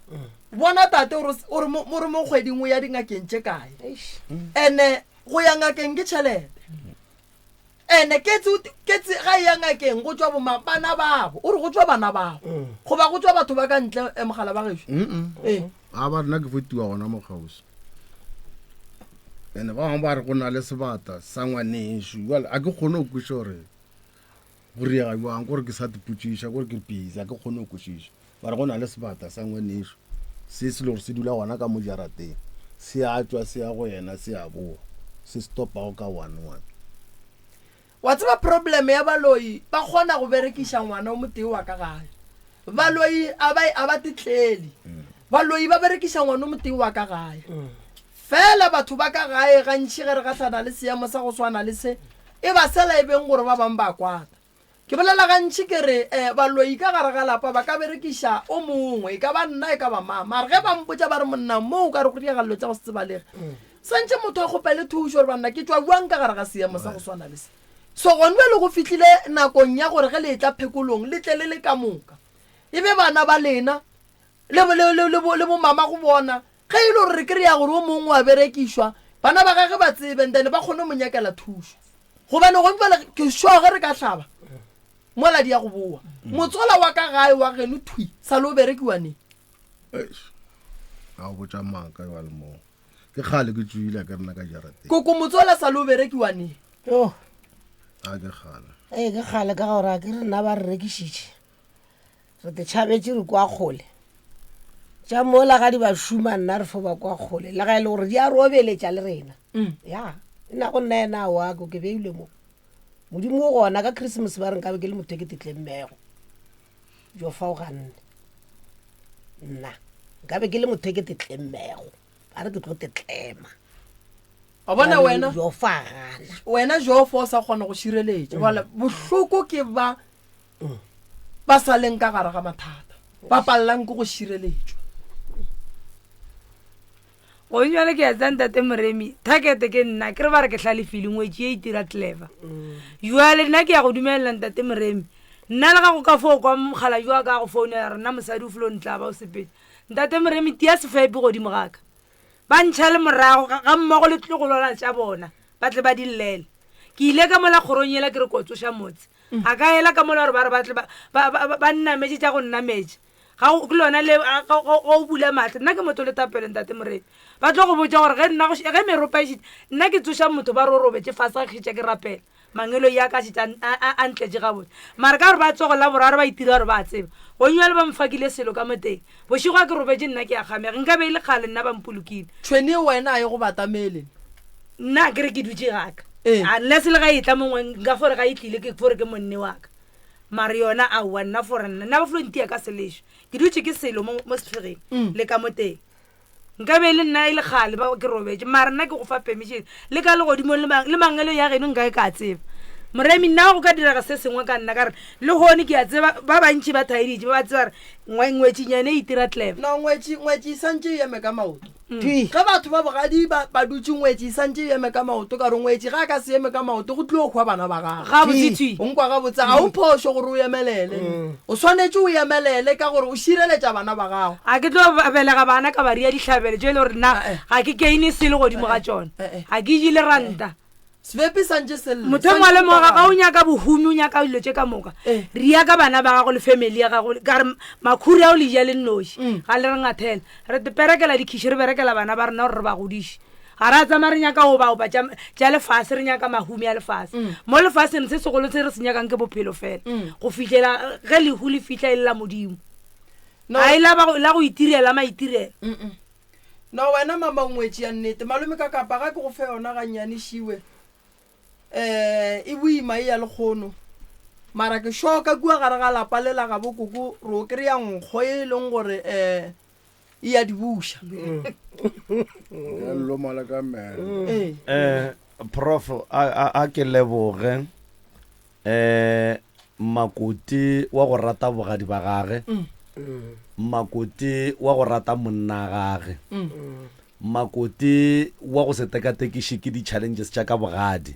bona tate ore mo kgweding o ya dingakeng tše kae and go ya ngakeng ke tšhelete ene ke ga ya ngakeng go tswa bana babo ore go tswa bana babo goba go tswa batho ba ka ntle mogala ba gešo a ba rena ke fotiwa gona mogausi ene ba bangwe ba re go na le sebata sa ngwaneso jale a ke kgone go kweša gore go riega jwang kore ke sa tepotšiša kore ke busy a ke kgone go kwešiša ba re go na le sebata sa ngwaneso se se le gore se dula gona ka mo jarateng se a tswa se ya go yena se a boa se stopago ka one wa tseba problem ya baloi ba kgona go berekiša ngwana o motee wa ka gae baloi a ba titlheli baloi ba berekiša ngwana o motee wa ka gae fela batho ba ka gae gantši ge re gahlana le seemo sa go swana le se e ba sela e beng gore ba bangwe ba kwata ke bolela gantši ke re baloi ka gare ga lapa ba ka berekiša o mongwe e ka ba nna e ka ba mama mare ge ba mpotša ba re monna mo o ka re go diagalelo tša go se tsebalege santše motho a kgopele thušo gore banna ke tswa buang ka gare ga seemo sa go swana le se so gone ba le go fitlhile nakong ya gore ge le tla phekolong le tle le le ka moka e be bana ba lena le bo mama go bona ge e le gore re kry-a gore o mongwe wa berekišwa bana ba gage ba tseben then ba kgone mo nyakela thušo gobane gone fela ke sure ge re ka hlaba mola di ya go boa motswala wa ka gae wa geno thwi sa le o berekiwaneng a o botša maaka wa le moo ke kgale ke tsoile ka rena ka jarateng koko motswala sa le o berekiwaneng a ke kgale ke kgale ka gore a ke re nna ba re rekišitše re te tšhabetse re kwa kgole tša mola ga di ba šuma nna re fo ba kwa kgole le ga e le gore di a robeletša le rena ya e na go nna ena wako ke beile mo modimo o gona ka christmas ba reng ka be ke le motho ke tetlemmego jo fao ga nne nna nka be ke le motho ke tetlemmego ba re ke tlo tetlema wa bona wena jo fagana wena jo fo sa kgona go šireletša wala bohloko ke ba sa leng ka gare ga mathata ba pallang ke go šireletšwa go nyale ke ya tsantate moremi targete ke nna ke re ba re ke hlalefile ngwetši e itira clever juale nna ke ya go dumelela ntate moremi nna le ga go ka foo kwa mogala jwa ka go founela rena mosadi o folo ntla ba o sepedi ntate moremi tia sefepe godimo gaka ba ntšha le morago ga mmogo le tlogolola tša bona ba tle ba dilele ke ile ka mola kgoronyela ke re kotsoša motse a ka ela ka mola gore ba re batle ba nnametse tša go nnametse ga ke lona le o bula matlhe nna ke motho le tapele ntate moremi ba tlo go botsa gore ge meropa ešite nna ke tsoša motho ba rorobetse fase ga kgetša ke rapela mangelo ya ka šitša a ntletse gabotse mare ka gore ba tsogo la boraro ba itira gore ba tseba go nyale ba mfakile selo ka moteng bošigo a ke robetse nna ke ya kgamega nka be ile kgale nna ba mpolokile tšhweni wena a ye go batamele nna ke re ke dutse gaka unless le ga e tla mongwe nka fore ga e tlile ke fore ke monne wa ka mare yona aowa nna fore nna ba flontia ka selešo ke dutse ke selo mo sefegeng le ka moteng nka be le nna e le gale ba ke robetse mare nna ke go fa permission le ka legodimo le mangelo ya geno nka e ka tseba moremi nna go ka diraga se sengwe ka nna ka re le gone ke a tseba ba bantši ba thaeditše ba tseba re ngwetšinyane e itira clever no ngwetši santse e eme ka maoto ga batho ba bogadi ba dutse ngwetši santse e eme ka maoto ka re ngwetši ga ka se eme ka maoto go tlile go kgwa bana ba gago ga botsithui o nkwa ga botse ga o phoso gore o emelele o tshwanetse o emelele ka gore o šireletša bana ba gago a ke tlo belega bana ka baria ditlhabele jo e le gore nna ga ke keine sele godimo ga tsone ga ke jile ranta sebepe santse selle motho ngwe le moga ga o nyaka bohumi o nyaka dilo tše ka moka ria ka bana ba gago le family ya gago ka re makhuri a o le ja le nnoši ga le re ngathela re perekela dikhiši re berekela bana ba rena gore re ba godiše ga re a tsama re nyaka go baopa tša lefase re nyaka mahumi a lefase mo lefaseng se segolo se re se nyakang ke bophelo fela go fitlhela ge lehu le fitlha e lela modimo a e la go itirela maitirela no wena mama ngwetši ya nnete malome ka kapa ga ke go fe yona ganyanešiwe e boima e ya lekgono mara ke shoka kua gare ga lapa le la ga bokoko re o kry-a nkgo e leng gore e ya dibuša prof a ke leboge makoti wa go rata bogadi ba gage makoti wa go rata monna gage makoti wa go se tekatekiše ke di-challenges tša ka bogadi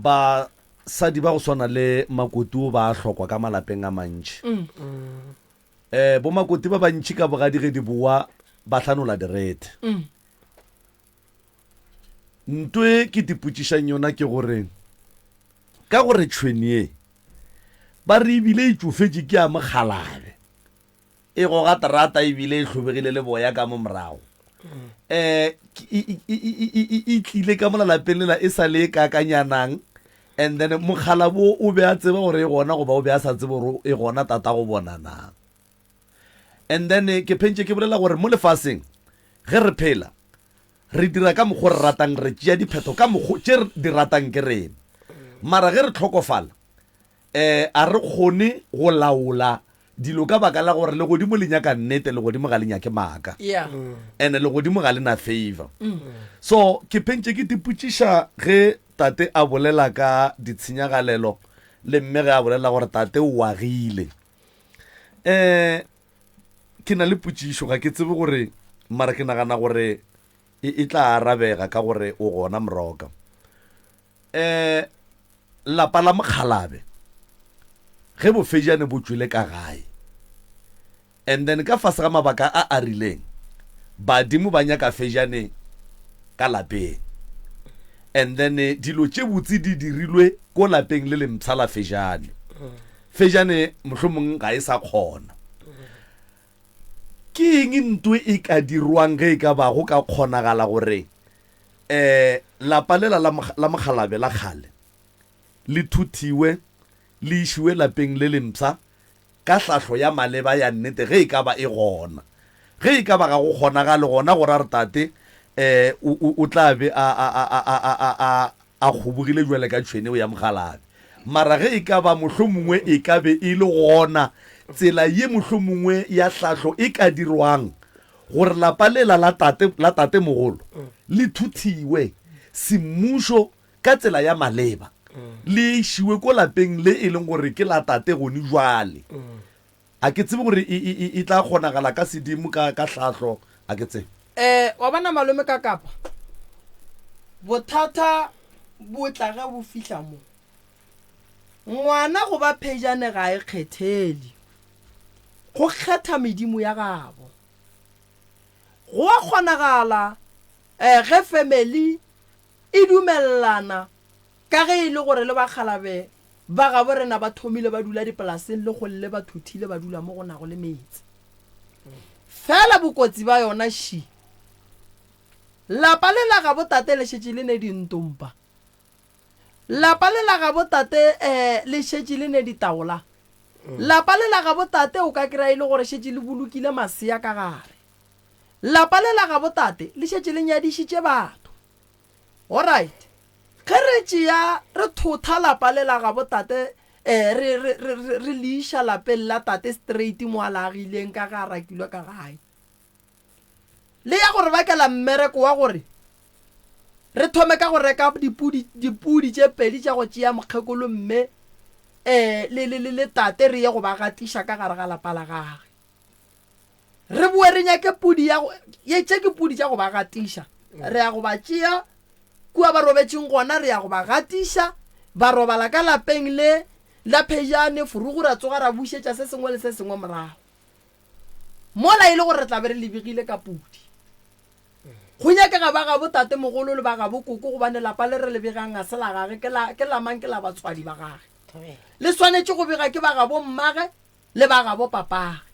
basadi ba go swana le makoti o ba hlokwa ka malapeng a mantši bo makoti ba bantši ka bogadi ge di boa ba hlanola direte ntwe ke dipotšišang yona ke gore ka gore tšhweni e ba re ebile e tšofetše ke a mogalabe e goga terata ebile e hlobegile le boya ka mo morago e tlile ka molalapeng lela e sa le e kakanyanang and then mogala bo o be a tseba gore e gona goba o be a sa tsebe gore e gona tata go bonanang and then ke phentše ke bolela gore mo lefaseng ge re phela re dira ka mokgwa re ratang re tšea dipheto ka mokgwa tše di ratang ke rena mara ge re tlhokofala a re kgone go laola dilo ka baka la gore legodimo le nyaka nnete legodimo ga le nyake maaka and legodimo ga le na favor so ke phentše ke dipotšiša ge tate a bolela ka ditshenyagalelo le mme ge a bolela gore tate o wagile ke na le potšišo ga ke tsebe gore mara ke nagana gore e tla arabega ka gore o gona moroka lapa la mokgalabe ge bofejane bo tswile ka gae and then ka fase ga mabaka a rileng badimo ba nyaka fejane ka lapeng and then dilo tše botse di dirilwe ko lapeng le lemtsha la fejane mohlomong ga e sa kgona ke eng ntwe e ka dirwang ge e ka bago ka kgonagala gore lapa lela la mogalabe la kgale le thuthiwe le išiwe lapeng le lemtsha ka hlahlo ya maleba ya nnete ge e ka ba e gona ge e ka ba ga go kgonagale gona gore a re tate o tla be a kgobogile jwale ka tšhweneo ya mogalabe mara ge e ka ba mohlomongwe e ka be e le gona tsela ye mohlomongwe ya hlahlo e ka dirwang gore lapa lela la tate mogolo le thuthiwe semmušo ka tsela ya maleba le išiwe ko lapeng le e leng gore ke la tate gone jwale a ke tsebe gore e tla kgonagala ka sedimo ka tlhatlho a ke tsebe wa bana malome ka kapa bothata bo tla ga bo fihla mo ngwana go ba phejane ga e kgetheli go kgetha medimo ya gabo go a kgonagala ge family e dumellana ka ge e le gore le bakgalabe ba gabo rena ba thomile ba dula dipolaseng le golle ba thuthile ba dula mo go nago le metsi fela bokotsi ba yona shi lapa le la gabo tate le šetše le ne dintompa lapa le la gabo tate le šetše le ne ditaola lapa le la gabo tate o ka kry-a e le gore šetše le bolokile masea ka gare lapa le la gabo tate le šetše le nyadišitše batho alright ge re tšea re thotha lapa le la gabo tate re leiša lapeng la tate straight mo a lagileng ka ga rakilwe ka gae le ya gore ba kela mmereko wa gore re thome ka go reka dipudi tše pedi tša go tšea mokgekolo mme le tate re ye go ba gatiša ka gare ga lapa la gage re boe re nyake pudi ye tše ke pudi tša go ba gatiša re ya go ba tšea kua ba robetšeng gona re ya go ba gatiša ba robala ka lapeng le la phejane furugu ra tsoga ra bušetša se sengwe le se sengwe morago mola e le gore re tla be re lebegile ka pudi go nyakega ba gabo tate mogolo le ba gabo koko gobane lapa le re lebegang a se la gage ke lamang ke la batswadi ba gage le swanetše go bega ke ba gabo mmage le ba gabo papage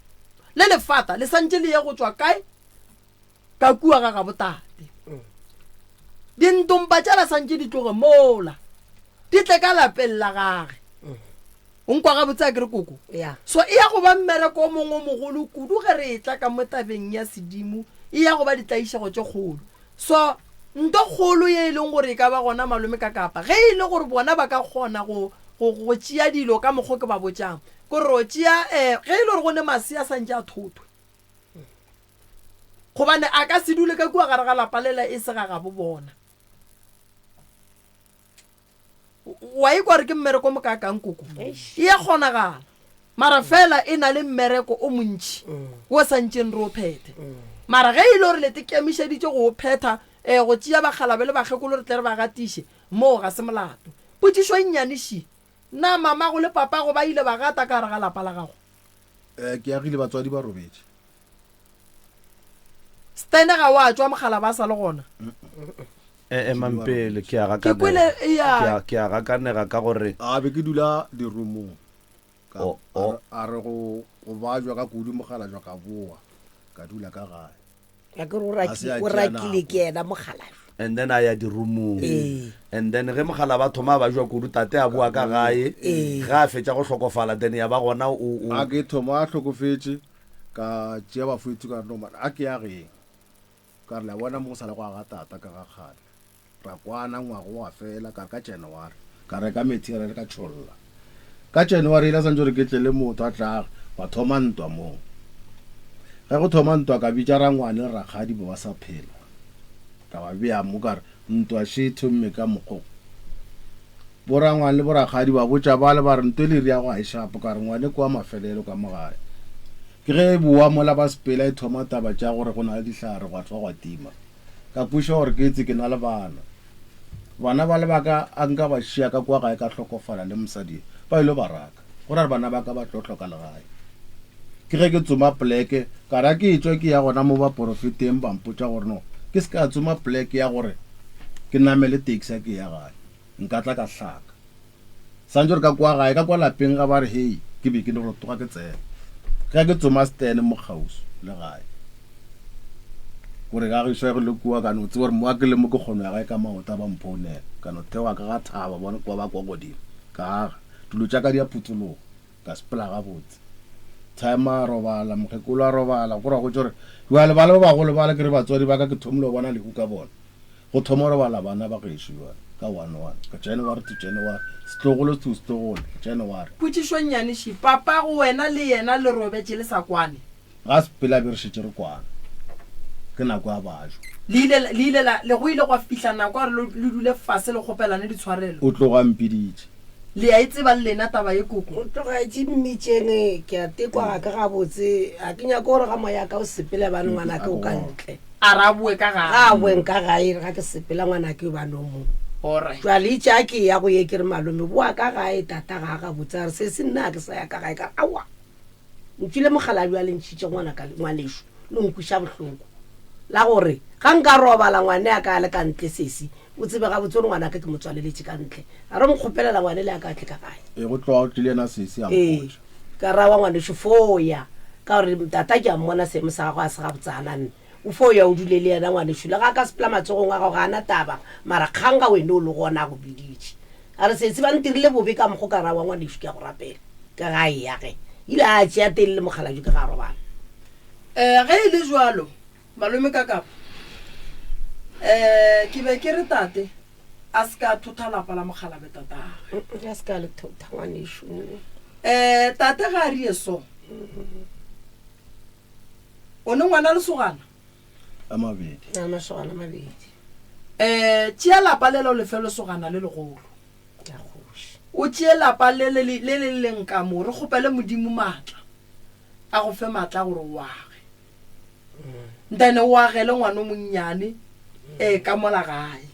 le lefata le santše le ye go tswa kae ka kua ga gabo tate dintompa tša la santše di tloge mola di tle ka lapeng la gage o nkwa gabotse a kere koko so e ya go ba mmereko o mongwe mogolo kudu ge re e tla ka mo tabeng ya sedimo e ya go ba ditlaišego tše kgolo so nto kgolo ye e leng gore e ka ba gona malome ka kapa ge e le gore bona ba ka kgona go tšea dilo ka mokgwa ke ba botšang kore o tšea ge e le gore go ne masea santše a thothwe gobane a ka se dule ka kua gare ga lapalela e se ga gabo bona wa e kwa re ke mmereko mo kakang koko e ya kgonagala mara fela e na le mmereko o montši o santšeng re o phethe mara ge e le gore le tekemišeditše go o phetha go tšea bakgalabe le bakgekolo re tle re ba gatiše moo ga se molato potšišo e nnyaniši na mamago le papago ba ile ba gata ka gare ga lapa la gago ke agile batswadi ba robetše stene ga wa tšwa mogala ba sa le gona mampele ke a gakanega ka gore a be ke dula dirumong a re go ba jwa ka kudu mogala jwa ka boa ka dula ka gae ya ke o rakile ke ena mogala and then a ya dirumong and then ge mogala ba thoma ba jwa kudu tate a boa ka gae ga a fetša go hlokofala then ya ba gona a ke thoma a hlokofetše ka tšea bafoetsi ka reno a ke ya geng ka re la bona mo go sale go aga tata ka ga kgale ra kwana ngwago wa fela ka re ka January ka reka methi re ka tšholola ka January la santse re ke tle le motho a tla ba thoma ntwa mo ge go thoma ntwa ka bitša ra ngwane ra kgadi ba sa phela ka ba bea mo ka re ntwa she thumme ka mokgo bora ngwane le bora kgadi ba botša ba le ba re ntwe le ri ya go a ishapo ka re ngwane kwa mafelelo ka mogae ke ge bua mola ba sepela e thoma taba tša gore go na le dihlare go atwa go tima ka puša gore ke itse ke na le bana ba le baka a nka ba šia ka kwa gae ka hlokofala le mosadi ba ile ba raka gore re bana ba ka ba tlotloka le gae ke ge ke tsoma pleke ka ra ke etswa ke ya gona mo ba profiteng ba mpotša gore no ke se ka tsoma pleke ya gore ke namele taxi ke ya gae nka tla ka hlaka santse re ka kwa gae ka kwa lapeng ga ba re hei ke be ke le go toga ke tsena ga ke tsoma stene mo gausu le gae gore ga go shwa go le kua ka no tse gore mo ke le mo ke kgono ya gae ka maota ba mpone ka no thewa ka ga thaba bona kwa ba kwa godimo ka tulo tša ka di a phutuloga ka sepela ga botse time a robala mokgekolo a robala gore go tsore wa le bala ba go le bala ke re batswadi ba ka ke thomile bona le ka bona go thoma robala bana ba gešwa ka 11 ka January to January stlogolo to stlogolo January potšišo nnyane shi papa go wena le yena le robetše le sa kwane ga sepela be re šetše re kwana ke nako ya bajo le go ile go fihla nako gore le dule fase le kgopelane ditshwarelo o tloga mpiditše le a itseba le lena taba ye koko o tlogaetse mmitšeng ke a tekwa ga ka gabotse a ke nyaka gore ga moya ka o sepele bane ngwana ke o ka ntle a ra bue ka ga boeng ka gae ga ke sepela ngwana ke banong mo jwale itse a ke ya go ye ke re malome boa ka gae tata ga ga botse re se se nna ke sa ya ka gae ka awa ntswile mogala a lentšhitše ngwaneso le nkuša bohloko la gore ga nka robala ngwane ya ka le ka ntle sesi o tsebe ga botse gore ngwana ka ke motswaleletše ka ntle a re mokgopelela ngwane le ya ka tle ka gae e go tloga o tlile ena sese ya ee ka rawa ngwaneso foya ka gore tata ke a mmona seemo sa gago a se ga botsananne o foya o dule le yena ngwaneso le ga ka sepela matsogong a gago ga ana taba mara kganga wene o le gona go biditše a re setse ba ntirile bobe ka mogo ka rawa ngwaneso ke ya go rapela ka gae ya ge ile a tšea tele le mogalajo ke ga robala ge e le jalo malome ka kapa ke be ke re tate a se ka thotha lapa la mogalabe tataga ya se ka le thotha ngwaneso tate ga a rie so o ne ngwana lesogana a mabedi a masogana mabedi tšea lapa le le o lefe lesogana le legolo ya kgoši o tšee lapa le le leng ka mo re kgopele modimo maatla a go fe maatla gore o age ntane o agele ngwana o monnyane ka mola gae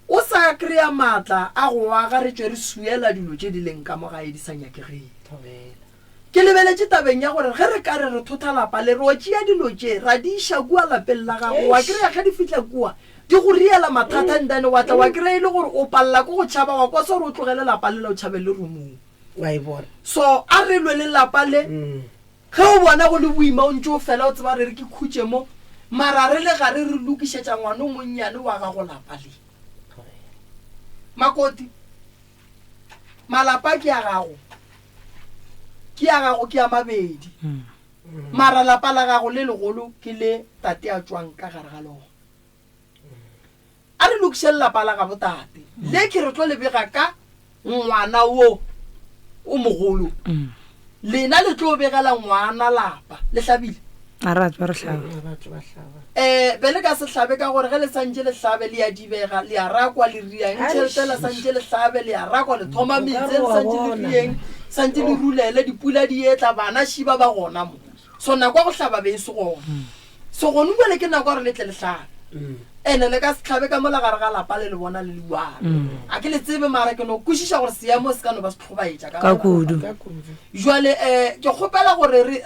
o sa kry-a maatla a go aga re tšwe re suela dilo tše di leng ka mo gae di sa nyakegeng ke lebeletše tabeng ya gore ge re ka re re thotha lapa le re o tšea dilo tše ra di iša kua lapeng la gago wa kry-a ge di fitlha kua di go riela mathata ntane wa tla wa kry-a e le gore o palela ko go tšhaba wa kwa se gore o tlogele lapa le le o tšhabele rumong wa e bona so a re lwe le lapa le ge o bona go le boima o ntse o fela o tseba re re ke khutše mo mara re le gare re lokišetša ngwana o monnyane wa gago lapa le makoti malapa ke a gago ke a mabedi mara lapa la gago le legolo ke le tate a tswang ka gare ga lona a re lokiše lelapa la gabo tate le ke re tlo lebega ka ngwana wo o mogolo lena le tlo begela ngwana lapa le hlabile a ra tswa re hlaba bele ka se hlabe ka gore ge le santše le hlabe le ya dibega le ya rakwa le riang tšhelete le santše le hlabe le ya rakwa le thoma metse le santše le rieng santše le rulele dipula di etla bana šiba ba gona mo so nako ya go hlaba be e se gona so gone bole ke nako gore le tle le hlabe ene le ka se hlabe ka mola gare ga lapa le le bona le lewana a ke le tsebe mara ke no kwešiša gore seemo se ka no ba se tlhobaetša ka kudu jwale ke kgopela gore re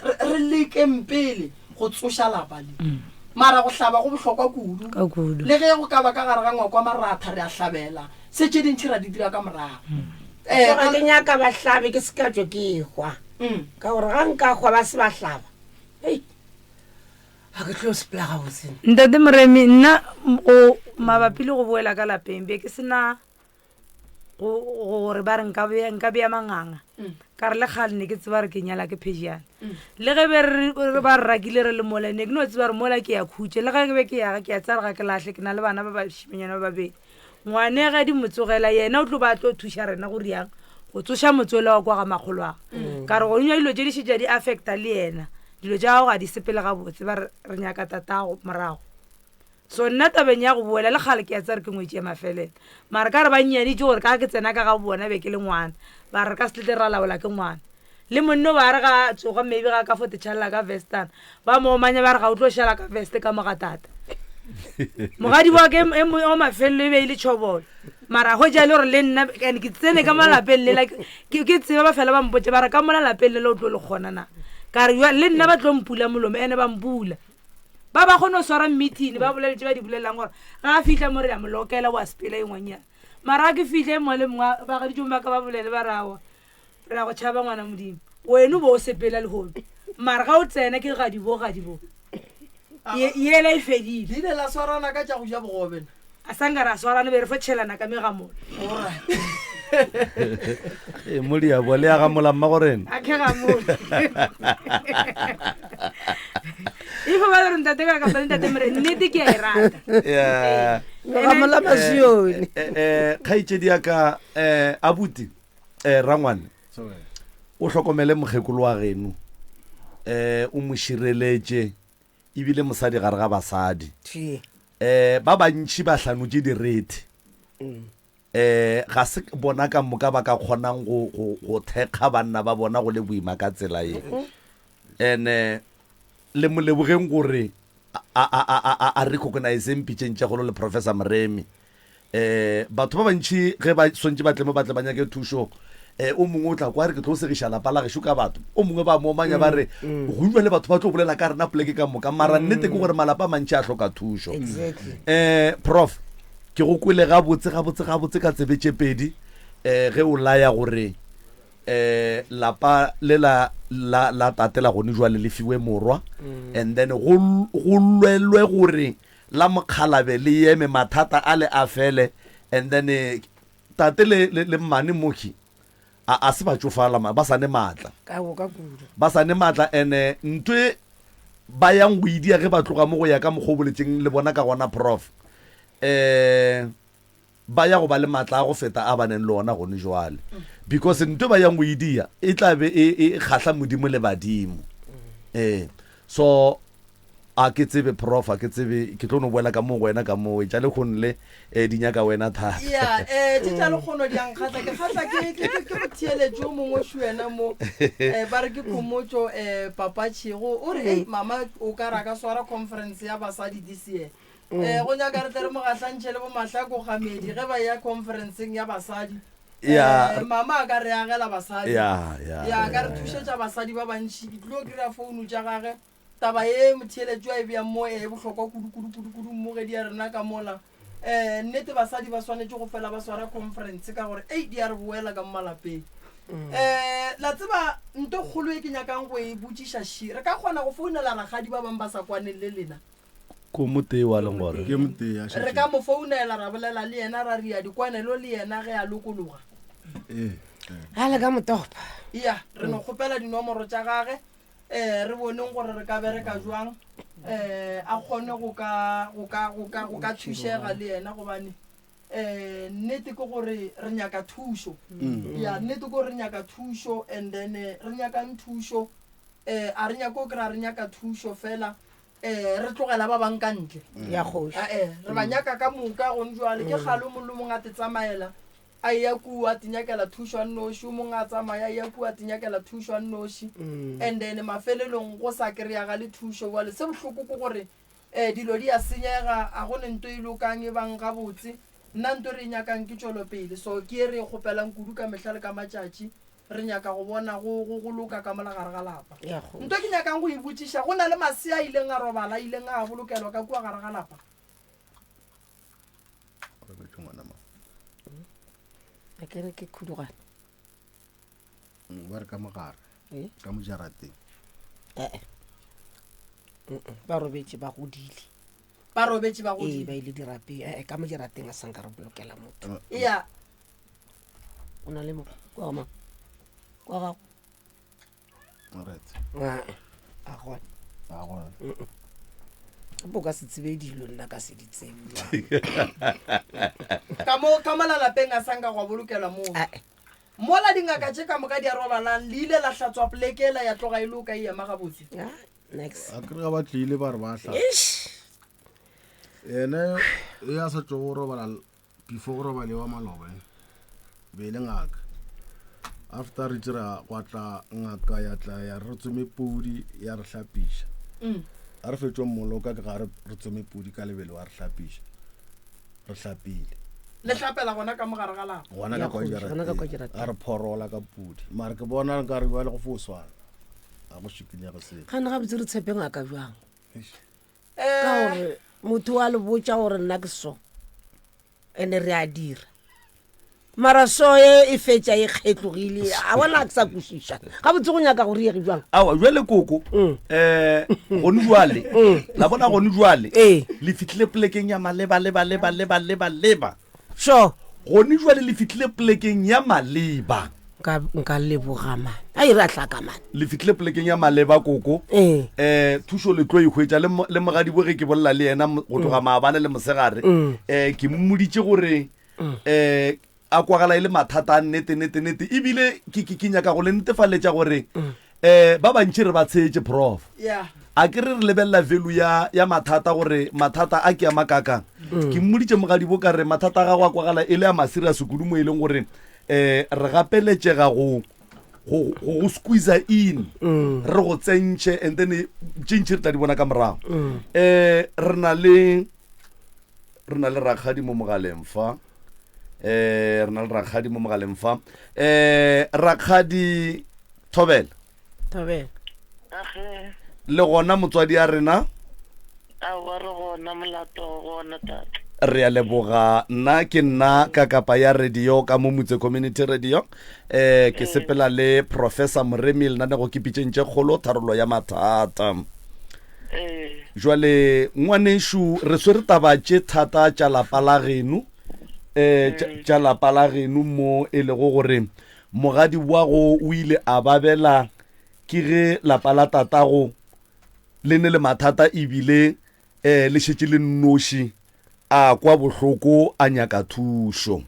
lekeng pele go tsoša lapa le mara go hlaba go bohlokwa kudu le ge go ka ba ka gare ga ngwakwa maratha re a hlabela se tše dintšhi ra di dira ka morago ga ke nyaka ba hlabe ke se ka tswe ke hwa ka gore ga nka hwa ba se ba hlaba ga ke tlo sepela ga botsene ntate moremi nna o mabapi le go boela ka lapeng be ke sena gore ba re nka beya manganga ka re le kgale ne ke tseba re ke nyala ke phejana le ge be re ba rakile re le mola ne ke no tseba re mola ke ya khutše le ge ke be ke yaga ke ya tsare ga ke latlhe ke na le bana ba bašimenyana ba babedi ngwane ga di motsogela yena o tlo ba tlo thuša rena go riang go tsoša motswele wa kwa ga magolwaga ka re go nya dilo tše di šetša di affecta le yena dilo tša gago ga di sepele ga botse ba re nyaka tatago morago so nna tabeng ya go boela le kgale ke ya tsare ke ngwetše mafelela mara ka re ba nnyaditše gore ka ke tsena ka ga bona be ke le ngwana ba re ka setlete ra laola ke ngwana le monno ba re ga tsoga maybe ga ka fotetšhalela ka vestana ba moomanya ba re ga o tlo šala ka veste ka moga tata mogadi wa ke o mafelelo e be ile tšhobolo mara go ja le gore le nna and ke tsene ka malapeng lela ke tseba ba fela ba mpotse ba re ka mola lapeng le le o tlo le kgona na ka re le nna ba tlo mpula molomo ene ba mpula ba ba kgone o swara meeting ba boleletse ba di bolelang gore ga a fitlha mo re ya molokela wa sepela engwanyana mara ga ke fitlhe mo le mongwe ba ga ditšong ba ka ba bolele ba rawa re a go tšhaba ngwana modimo wena bo o sepela legodu mara ga o tsena ke gadibo yela e fedile di ne la swarana ka tša go ja bogobena a sanka ra swarane be re fo tšhelana ka megamolo modiabo le ya ga molamma gorena a ke gamolo ifo ba re ntate ka kapane ntate mere nnete ke a e rata gamola masione kgaitšedi ya ka abuti rangwane o hlokomele mokgekolo wa geno o mo šireletše ebile mosadi gare ga basadi Tjhe. ba bantši ba hlanotše direte ga se bona ka moka ba ka kgonang go thekga banna ba bona go le boima ka tsela e and le molebogeng gore a recognizeng pitšeng tša golo le professor Moremi batho ba bantši ge ba swantše ba tlemo ba tle ba nyake thušo o mongwe o tla kwa re ke tlo segiša lapa la gešo ka batho o mongwe ba momanya ba re go utlwa le batho ba tlo bolela ka rena poleke ka moka mara nnete ke gore malapa mantši a hloka thušo prof ke go kwele gabotse ka tsebetše pedi ge o laya gore lapa le la tatela gone jwale le fiwe morwa and then go lwelwe gore la mokgalabe le eme mathata a le a fele and then tate le mmane moki a se ba tsofala ba sa ne matla ba sa ne matla ene ntwe ba yang go idia ge ba tloga mo go ya ka mogoboletseng le bona ka gona prof ba ya go ba le matla a go feta a baneng le ona gone jwale because ntwe ba yang go idia e tla be e kgahla modimo le badimo so a ke tsebe prof a ke tsebe ke tlo no boela ka mo wena ka mo e tla le khonle di nyaka wena thata ya di tla le khono di angkhatla ke khatla ke botiele jo mongwe shwena mo ba re ke khomotso papa Tshego o re mama o ka raka swara conference ya basadi this year go nyaka re tere mo gatlantšhe le bo mahlako gamedi ge ba ya conferenceng ya basadi mama a ka re agela basadi ya ka re thušetša basadi ba bantši ke tlo dira founu tša gage taba e motheeletšo a e bea mo bohlokwa kudu mo ge di a rena ka mola nnete basadi ba swanetše go fela ba swara conference ka gore di a re boela ka mmalapeng la tseba nto kgolo e ke nyakang go e botšiša shi re ka kgona go founela ragadi ba bangwe ba sa kwaneng le lena ko motee wa leng gore re ka mo founela ra bolela le yena ra ria dikwanelo le yena ge a lokologa a le ka motopa ya re no kgopela dinomoro tša gage re boneng gore re ka bereka jwang a kgone go ka thušega le yena gobane nnete ke gore re nyaka thušo ya nnete ke gore re nyaka thušo and then re nyakang thušo a re nyako kry-a re nyaka thušo fela re tlogela ba bang ka ntle ya kgoši re ba nyaka ka moka gone jwale ke kgale mo le mongwe a te tsamaela a ya kua tinyakela thušo a nnoši o mongwe a tsamaya a ya kua tinyakela thušo a nnoši and then mafelelong go sa kry-aga le thušo bale se bohloko ke gore dilo di a senyega a gone nto e lokang e bang gabotse nna nto re nyakang ke tšwelopele so ke e re e kgopelang kudu ka mehla le ka matšatši re nyaka go bona go loka ka mola gare ga lapa nto ke nyakang go e botšiša go na le masea a ileng a robala a ileng a bolokelwa ka kua gare ga lapa a kere ke khudugane ba re ka mogare ka mojarateng ba robetse ba godile ba robetse ba ba godile ile dirapeng ka mojarateng a sanka re bolokela motho ya o na le kwa gago a gona bo ka se tsebe dilo nna ka se di tsebe ka malalapeng a sanka go bolokelwa moo mola dingaka tše ka moka di a robalang le ile la hlatswa polekela ya tloga e le o ka e ema gabotse next a kry-a ba tlile ba re ba tla ene e a sa tso go robala before go robale wa malobe be le ngaka after re tira gwa tla ngaka ya tla ya re tsome podi ya re hlapiša a re fetswa mmoloka ke ga re tsome podi ka lebele wa re hlapiša re hlapile le hlapela gona ka mogare ga lapa gona ka kwa jarateng a re phorola ka podi mare ke bona ka re ba le go foswana a go shikile go se gane ga botse re tshepe ngaka jwang ka gore motho wa le botša gore nna ke so ene re a dira mara so e fetša e kgetlogile a bona ke sa kwešiša ga botse go nyaka gore yege jwang awa jwale koko gone jwale la bona gone jwale le fitlhile polekeng ya maleba so gone jwale le fitlhile polekeng ya maleba nka lebogamane a ire a tlhakamane le fitlhile polekeng ya maleba koko thušo le tlo e hwetša le mogadi bo ge ke bolela le yena go tloga maabane le mosegare ke mmoditše gore a kwagala e le mathata a nnete ebile ke nyaka go le netefaletša gore ba bantši re ba tshetse prof yeah a ke re lebelela value ya mathata gore mathata a ke a makakang ke mmoditše mogadibo ka re mathata a gago a kwagala e le a maserius kudu mo e leng gore re gapeletšega go squeeza in re go tsentšhe and then tšintšhe re tla di bona ka morago re na le rakgadi mo mogaleng fa rakgadi Thobela le gona motswadi a rena re a leboga nna ke nna ka kapa ya radio ka mo Motse Community Radio ke sepela le Professor Moremi le nane go ke pitšentše kgolo tharolo ya mathata jwale ngwaneshu re swere tabatše thata tša lapa la geno tša lapa la geno mo e lego gore mogadi wa go o ile a babela ke ge lapa la tatago le ne le mathata ebile le šetše le nnoši a kwa bohloko a nyaka thušo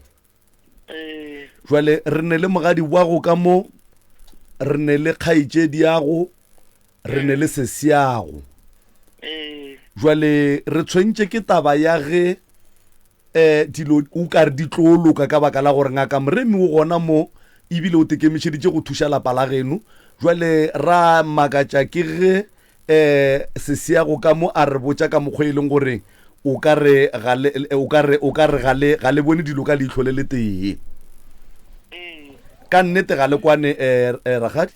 jwale re ne le mogadi wa go ka mo re ne le kgaetšedi yago re ne le sesiago jwale re tshwentše ke taba ya ge dilo o ka re di tlo loka ka baka la gore ngaka Moremi o gona mo ebile o tekemišeditše go thuša lapa la geno jwale ra makatša ke ge sesiago ka mo a re botša ka mokgwa e leng gore o ka re ga le bone dilo ka leitlho le le tee ka nnete ga le kwane ragadi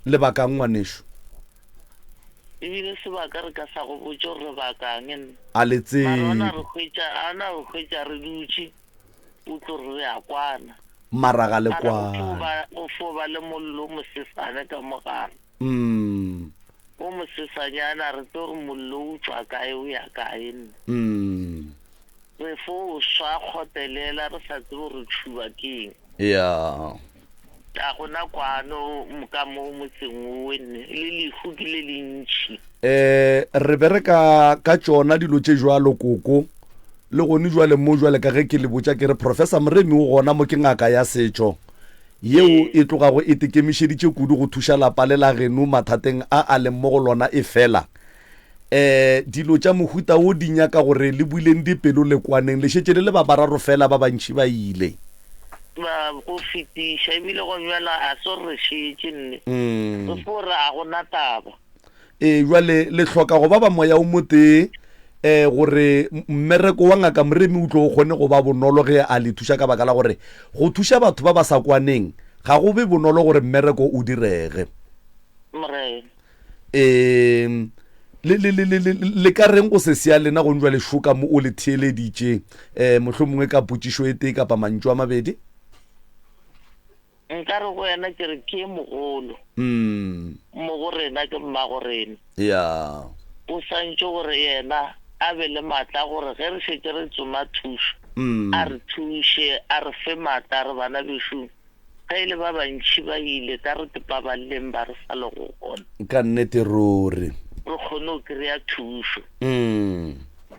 lebakang ngwanesho ebile sebaka re ka sa go botse gore re bakang a le tsebe ana re hwetša re dutše o tlo re ya kwana mara ga le kwana o foba le mollo mosesane ka mogare o mosesanyana re tlo re mollo o tswa kae o ya kae re fo o swa kgotelela re sa tsebe re tshuba keng ya a gona kwano ka mo motseng o le lehu ke le lentši re bereka ka tšona dilo tše jwalo koko le gone jwale mo jwale ka ge ke le botša ke re Professor Moremi o gona mo ke ngaka ya setšo yeo e tlogago e tekemišeditše kudu go thuša lapa le la geno mathateng a leng mo go lona e fela dilo tša mohuta o di nyaka gore le buileng dipelo le kwaneng le šetše le ba bararo fela ba bantši ba ile ba go fetiša ebile go jwala a so re šetše nne go fora a gona taba jwale le hloka go ba ba moya o motee gore mmereko wa ngaka Moremi o tlo o kgone go ba bonolo ge a le thuša ka baka la gore go thuša batho ba ba sa kwaneng ga go be bonolo gore mmereko o direge le ka reng go se sea lena go njwa le šoka mo o le theeleditše mohlomongwe ka potšišo e tee kapa mantšu a mabedi nka re go wena ke re ke mogolo mo go rena ke mma go rena ya o santše gore yena a be le maatla gore ge re šetse re tsoma thušo a re thuše a re fe maatla re bana bešong ga e le ba bantši ba ile ka re tepa ba leng ba re sa le go gona ka nnete ruri re kgone o kry-a thušo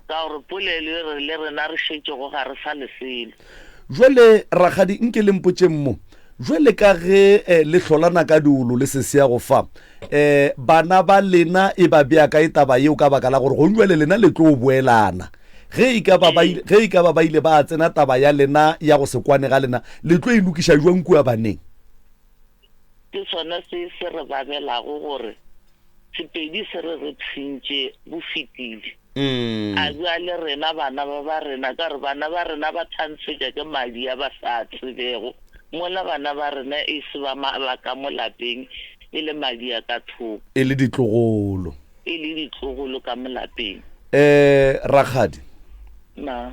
ka gore polelo re le rena re šetse go ga re sa leselo jwale ragadi nke le mpotše mmo jwale ka ge le hlolana ka diolo le se sea go fa bana ba lena e ba bea ka etaba yeo ka baka la gore go jwale lena le tlo boelana ge e ka ba ba ile ba tsena taba ya lena ya go se kwane ga lena le tlo e lokiša jwang kua baneng ke sona se re babelago gore sepedi se re tshintše bo fetile a bua le rena bana ba rena ka re bana ba rena ba thantshetša ke madi a ba sa tsebego mola bana ba rena e se ba ka mo lapeng e le madi a ka thoko e le ditlogolo ka mo lapeng ragadi na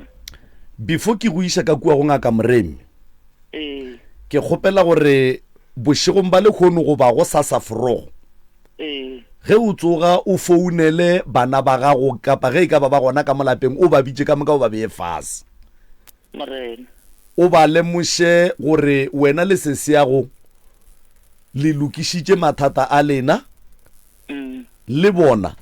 before ke go iša ka kua go ngaka Moremi ke kgopela gore bošegong ba le kgono go ba go sasaforogo ge o tsoga o founele bana ba gago kapa ge e ka ba gona ka mo lapeng o ba bitše ka moka o ba bee fase o ba lemoše gore wena le se seago le lokišitše mathata a lena le bona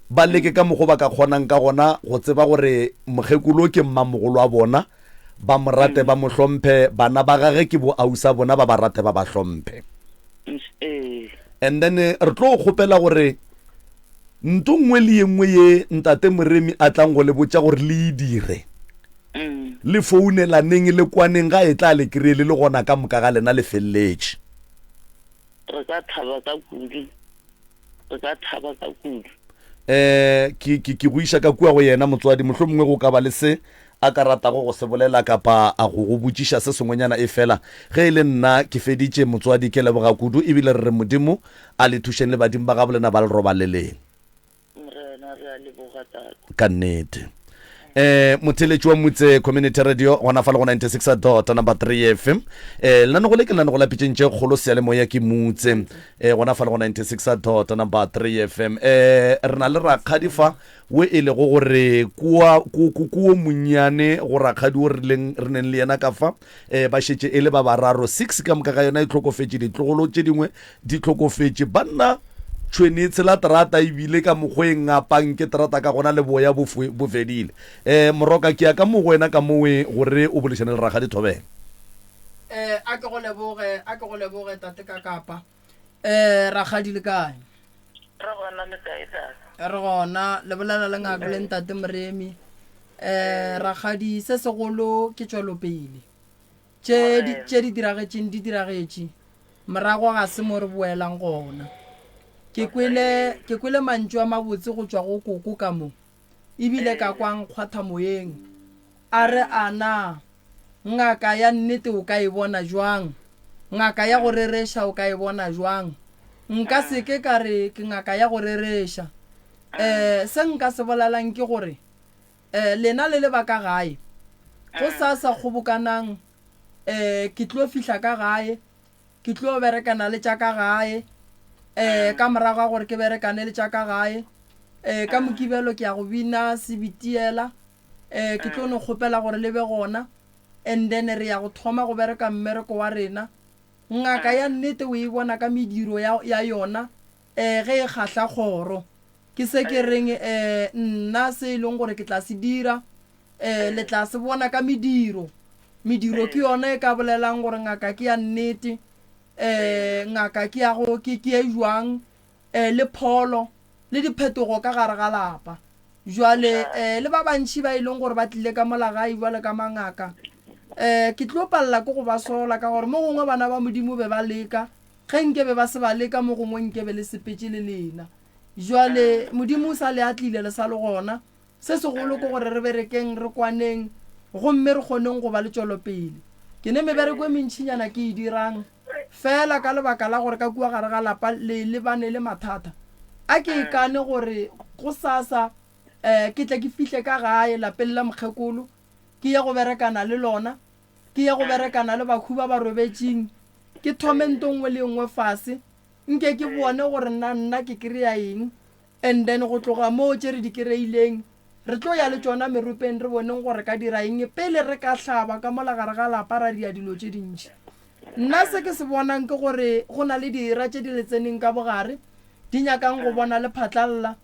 ba leke ka mokgwa ba ka kgonang ka gona go tseba gore mokgekolo ke mmamogolo wa bona ba morate ba mohlomphe bana ba gage ke bo ausa bona ba ba rate ba ba hlomphe and then re tlo go kgopela gore nto nngwe le yengwe ye ntate Moremi a tlang go le botsa gore le dire le founelaneng le kwaneng ga e tla le kry le gona ka moka ga lena le felletše re ka thaba ka kudu ke go iša ka kua go yena motswadi mohlho mongwe go ka ba le se a ka ratago go se bolela kapa a go botšiša se sengwenyana e fela ge e le nna ke feditše motswadi ke leboga kudu ebile re re modimo a le thušeng le badimo ba ga bolena ba le robaleleng ka nnete motheletši wa motse community radio gona fa le go 96 number 3 FM lena go le ke lana go lapitšentše kgolo sealemoya ke motse gona fa le go 96 number 3 FM re na le rakgadi fa we e le go gore kuo monnyane go rakgadi o re neng le yena ka fa ba šetše e le ba bararo 6 ka moka ga yona e tlhokofetše ditlogolo tše dingwe di tlhokofetše banna tshwenetse la terata ebile ka mokgweng ngapang ke terata ka gona le boya bo fedile moroka ke ya ka mo wena ka mowe gore o bolešane le rakgadi Thobela a ke go leboge tate ka kapa rakgadi le kae re gona le bolela le ngaka le ntate Moremi rakgadi se segolo ke tšwelopele tše di diragetše morago ga se mo re boelang gona ke kwele mantšu a mabotse go tšwa go koko ka mo ebile ka kwang kgwatha moyeng a re ana ngaka ya nnete o ka e bona jwang ngaka ya go rereša o ka e bona jwang nka seke ka re ke ngaka ya go rereša se nka se bolalang ke gore lena le ba ka gae go sa kgobokanang ke tlo fihla ka gae ke tlo berekana le tša ka gae ka morago ga gore ke berekane le tša ka gae ka mokibelo ke ya go bina sebitiela ke tlo no kgopela gore le be gona and then re ya go thoma go bereka mmereko wa rena ngaka ya nnete o e bona ka mediro ya yona ge e kgahla kgoro ke se ke reng nna se e leng gore ke tla se dira le tla se bona ka mediro ke yona e ka bolelang gore ngaka ke ya nnete ngaka ke ya go ke e jwang le pholo le diphetogo ka gare ga lapa jwale le ba bantši ba ileng gore ba tlile ka molagai jwale ka mangaka ke tlo palela ko go ba sola ka gore mo gongwe bana ba modimo be ba leka ge nkebe ba se ba leka mo gongwe nkebe le sepetse le lena jwale modimo o sa le a tlile le sa le gona se segolo ke gore re berekeng re kwaneng gomme re kgoneng go ba le tšwelopele ke ne mebereko e mentšhinyana ke e dirang fela ka lebaka la gore ka kua gare ga lapa le bane le mathata a ke ikane gore go sasa ke tla ke fihle ka gae lapeng la mokgekolo ke ya go berekana le lona ke ya go berekana le bakhuba ba robetšeng ke thome ntongwe le nngwe fase nke ke bone gore nna ke kry-a eng and then go tloga moo tše re di kry-ileng re tlo ya le tšona meropeng re boneng gore ka dira eng pele re ka hlaba ka mola gare ga lapa ra dia dilo tše dintši nna se ke se bonang ke gore go na le dira tše di le tseneng ka bogare di nyakang go bona le phatlalla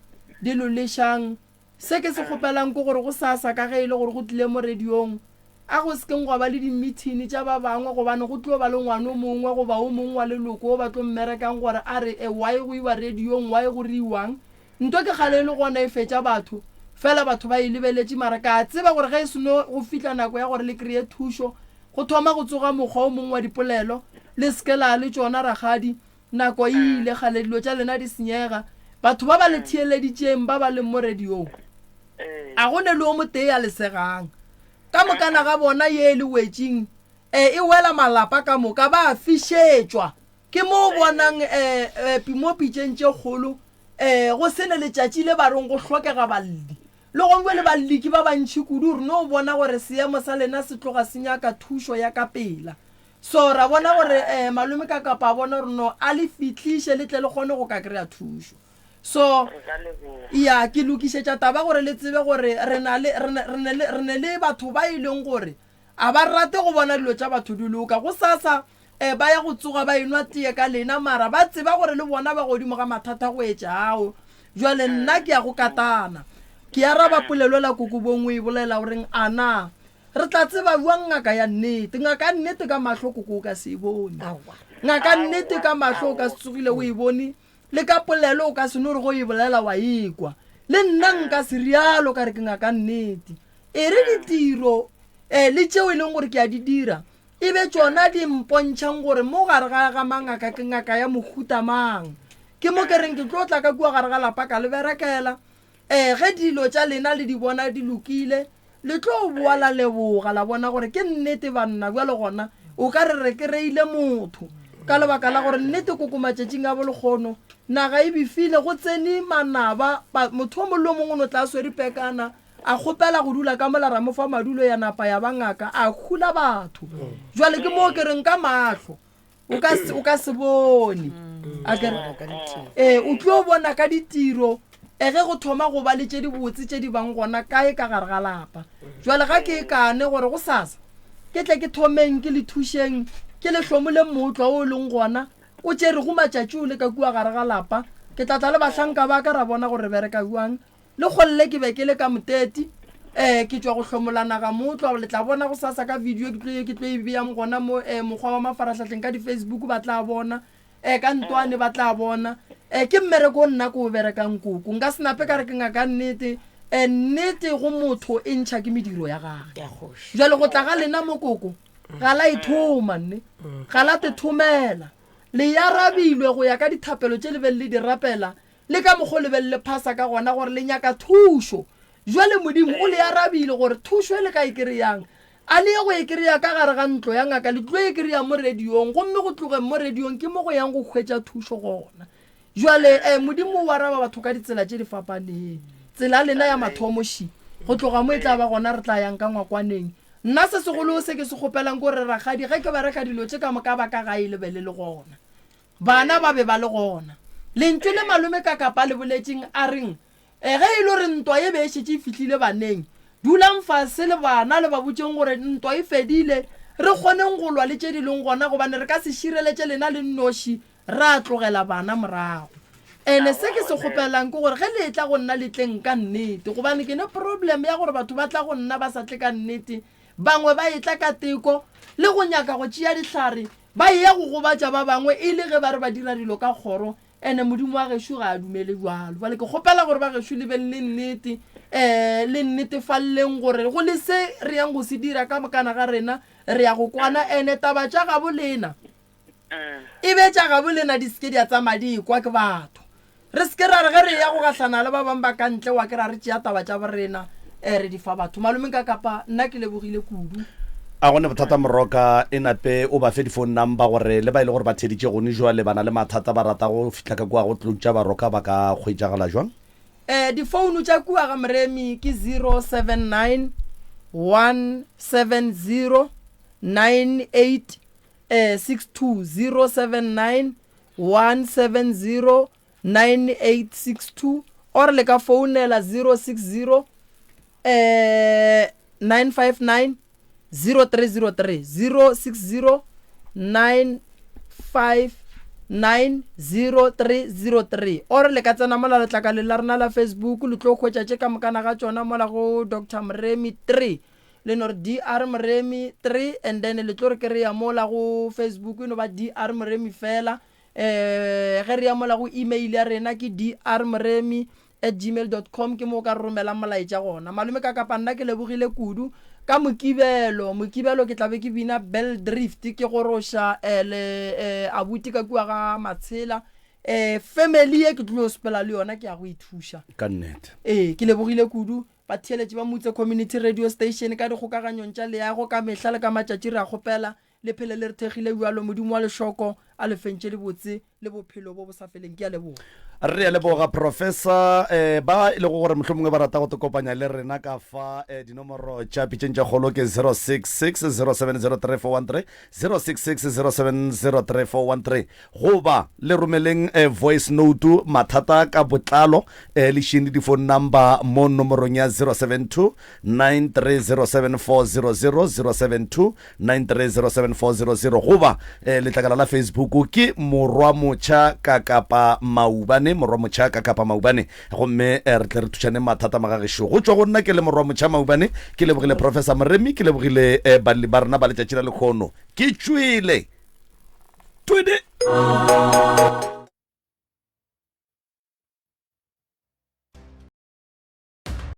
di lolešang se ke se kgopelang ke gore go sasa ka ge e le gore go tlile mo radiong a go sekeng go ba le di-meeting tša ba bangwe gobane go tlo ba le ngwane o mongwe goba o mongwe wa leloko o ba tlo mmerekang gore a re why go iwa radiong why go riwang nto ke kgale le gona e fetša batho fela batho ba e lebeletše mara ka tseba gore ge e seno go fihla nako ya gore le kreye thušo go thoma go tsoga mokgwa o mongwe wa dipolelo le sekela le tšona rakgadi nako e ile gale dilo tša lena di senyega batho ba ba le thieleditšeng ba ba leng mo radiong a gone le o motee a lesegang ka mokana ga bona ye le wetšeng e wela malapa ka moka ba fišetšwa ke mo bonang mo pitšeng tše kgolo go sene letšatši le ba reng go hlokega balli le gongwe le balliki ba bantšhi kudu re no bona gore seemo sa lena se tloga se nyaka thušo ya ka pela so ra bona gore malome ka kapa a bona gore no a le fitlhiše le tle le kgone go ka kry-a thušo so ya ke lokišetša taba gore le tsebe gore re ne le batho ba e leng gore a ba rate go bona dilo tša batho di loka go sasa ba ya go tsoga ba enwa tee ka lena mara ba tseba gore le bona ba godimo ga mathata go etšao jwale nna ke ya go katana ke ya raba polelo la kokobong o e bolela goreng ana re tla tseba buang ngaka ya nnete ngaka ya nnete ka mahloko ko ka se bone Aowa. ngaka nnete ka mahlo o ka se tsogile o e bone le ka polelo o ka se no re go e bolela wa ekwa le nna nka se rialo ka re ke ngaka nnete e re ditiro le tšeo e leng gore ke a di dira e be tsona di mpontšhang gore mo gare ga mangaka ke ngaka ya mohutamang ke mo ke reng ke tlo tla ka kua gare ga lapa ka le berekela ge dilo tša lena le di bona di lokile le tlo boa la leboga la bona gore ke nnete banna bja le gona o ka re ke reile motho ka lebaka la gore nnete koko matšatšing a bolekgono naga e befile go tsene manaba motho o mollo mongwe no tla swere pekana a kgopela go dula ka molara mo fa madulo ya napa ya bangaka a khula batho jwale ke mo ke reng ka mahlo o ka se bone a ke o tlo bona ka ditiro ge go thoma go ba le tše di botse tše di bang gona kae ka gare ga lapa jwale ga ke kane gore go sasa ke tle ke thomeng ke le thušeng ke le hlomole motlwa o leng gona o tšere go matšatši o le ka kua gare ga lapa ke tlatla le bahlanka ba ka ra bona gore bereka buang le kgolle ke be ke le ka moteti ke tswa go hlomolana ga motlwa le tla bona go sasa ka video ke tlo e beya gona mo mokgwa wa mafaratlhatlheng ka di-Facebook ba tla bona ka ntwane ba tla bona ke mmereko nna ko o berekang koko nka senape ka re ke ngaka nnete nnete go motho e ntšha ke mediro ya gage jwale go tla ga lena mo koko ga la ithoma nne ga la tethomela le ya rabilwe go ya ka dithapelo tše lebele le di rapela le ka mokgo lebele le phasa ka gona gore le nyaka thušo jwale modimo o le ya rabile gore thušo e le ka e kry-yang a le ye go e kry-ya ka gare ga ntlo ya ngaka le tlo e kry-ya mo radiong gomme go tlogeng mo radiong ke mo go yang go hwetša thušo gona jwale modimo o araba batho ka ditsela tše di fapaneng tsela lena ya mathomoši go tloga mo e tla ba gona re tla yang ka ngwakwaneng nna se segolo se ke se kgopelang ko re ragadi ge ke ba reka dilo tše ka moka ba ka gae lebele le gona bana ba be ba le gona lentswe le malome ka kapa le boletseng a reng ge e le re ntwa ye be e šetse e fihlile baneng dulang fase le bana le ba botseng gore ntwa e fedile re kgoneng go lwa le tše di leng gona gobane re ka se šireletše lena le nnoši ra tlogela bana morago ene se ke se kgopelang ke gore ge le tla go nna letleng ka nnete gobane ke ne problem ya gore batho ba tla go nna ba sa tle ka nnete bangwe ba etla ka teko le go nyaka go tšea dihlare ba ya go gobatša ba bangwe e le ge ba re ba dira dilo ka kgoro ene modimo wa gešo ga a dumele jwalo jwale ke kgopela gore ba gešo lebeng le nnete faleleng gore go le se re yang go se dira ka mokana ga rena re ya go kwana ene taba tša gabo lena e be tša gabo lena di seke di a tsamadi kwa ke batho re seke ra re ge re ya go gahlana le ba bang ba ka ntle wa ke ra re tšea taba tša borena re di fa batho malomeng ka kapa nna ke lebogile kudu a gone bothata moroka e nape o ba fe di-phone number gore le ba ile gore ba theditše gone jwale bana le mathata ba rata go fitlha ka kua go tlontša baroka ba ka kgwetšagala jwang difounu tša kua ga moremi ke 079 170 9862 079 170 9862 or le ka founela 060 959 0303 060 959 0303 or le ka tsena mola letlakale la rena la Facebook le tlo khwetša tše ka mokana ga tšona mola go Dr. Mremi 3 le no DR Mremi 3 and then le tlo re kry-a mola go Facebook no ba DR Mremi fela ge re ya mola go email ya rena ke drmremi@gmail.com ke mo ka romela molaetša gona malome ka kapa nna ke lebogile kudu ka mokibelo ke tlabe ke bina Bell Drift ke goroša abuti ka kua ga matshela family e ke tlo spela le yona ke ya go ithuša ka nnete ke lebogile kudu ba theeletše ba motse community radio station ka dikgokaganyong tša leago ka mehla le ka matšatši re a kgopela le phele le re thegile bjalo modimo wa lešoko a le fentše le botse le bophelo bo bo sa feleng ke a leboga re ya leboga professor ba ile go gore mohlomongwe ba rata go kopanya le rena ka fa dinomoro tša pitšeng tša kgolo ke 06607034130 06607034130 goba le romeleng voice note mathata ka botlalo le šene di-phone number mo nomorong ya 072 9307400 072 9307400 goba letlakala la Facebook ke morwa motšha ka kapa maubane gomme re tle re thušane mathata magagešo go tswa go nna ke le morwa motšha maubane ke lebogile professor moremi ke lebogile balli ba rena ba letšatši la lekgono ke tswile twede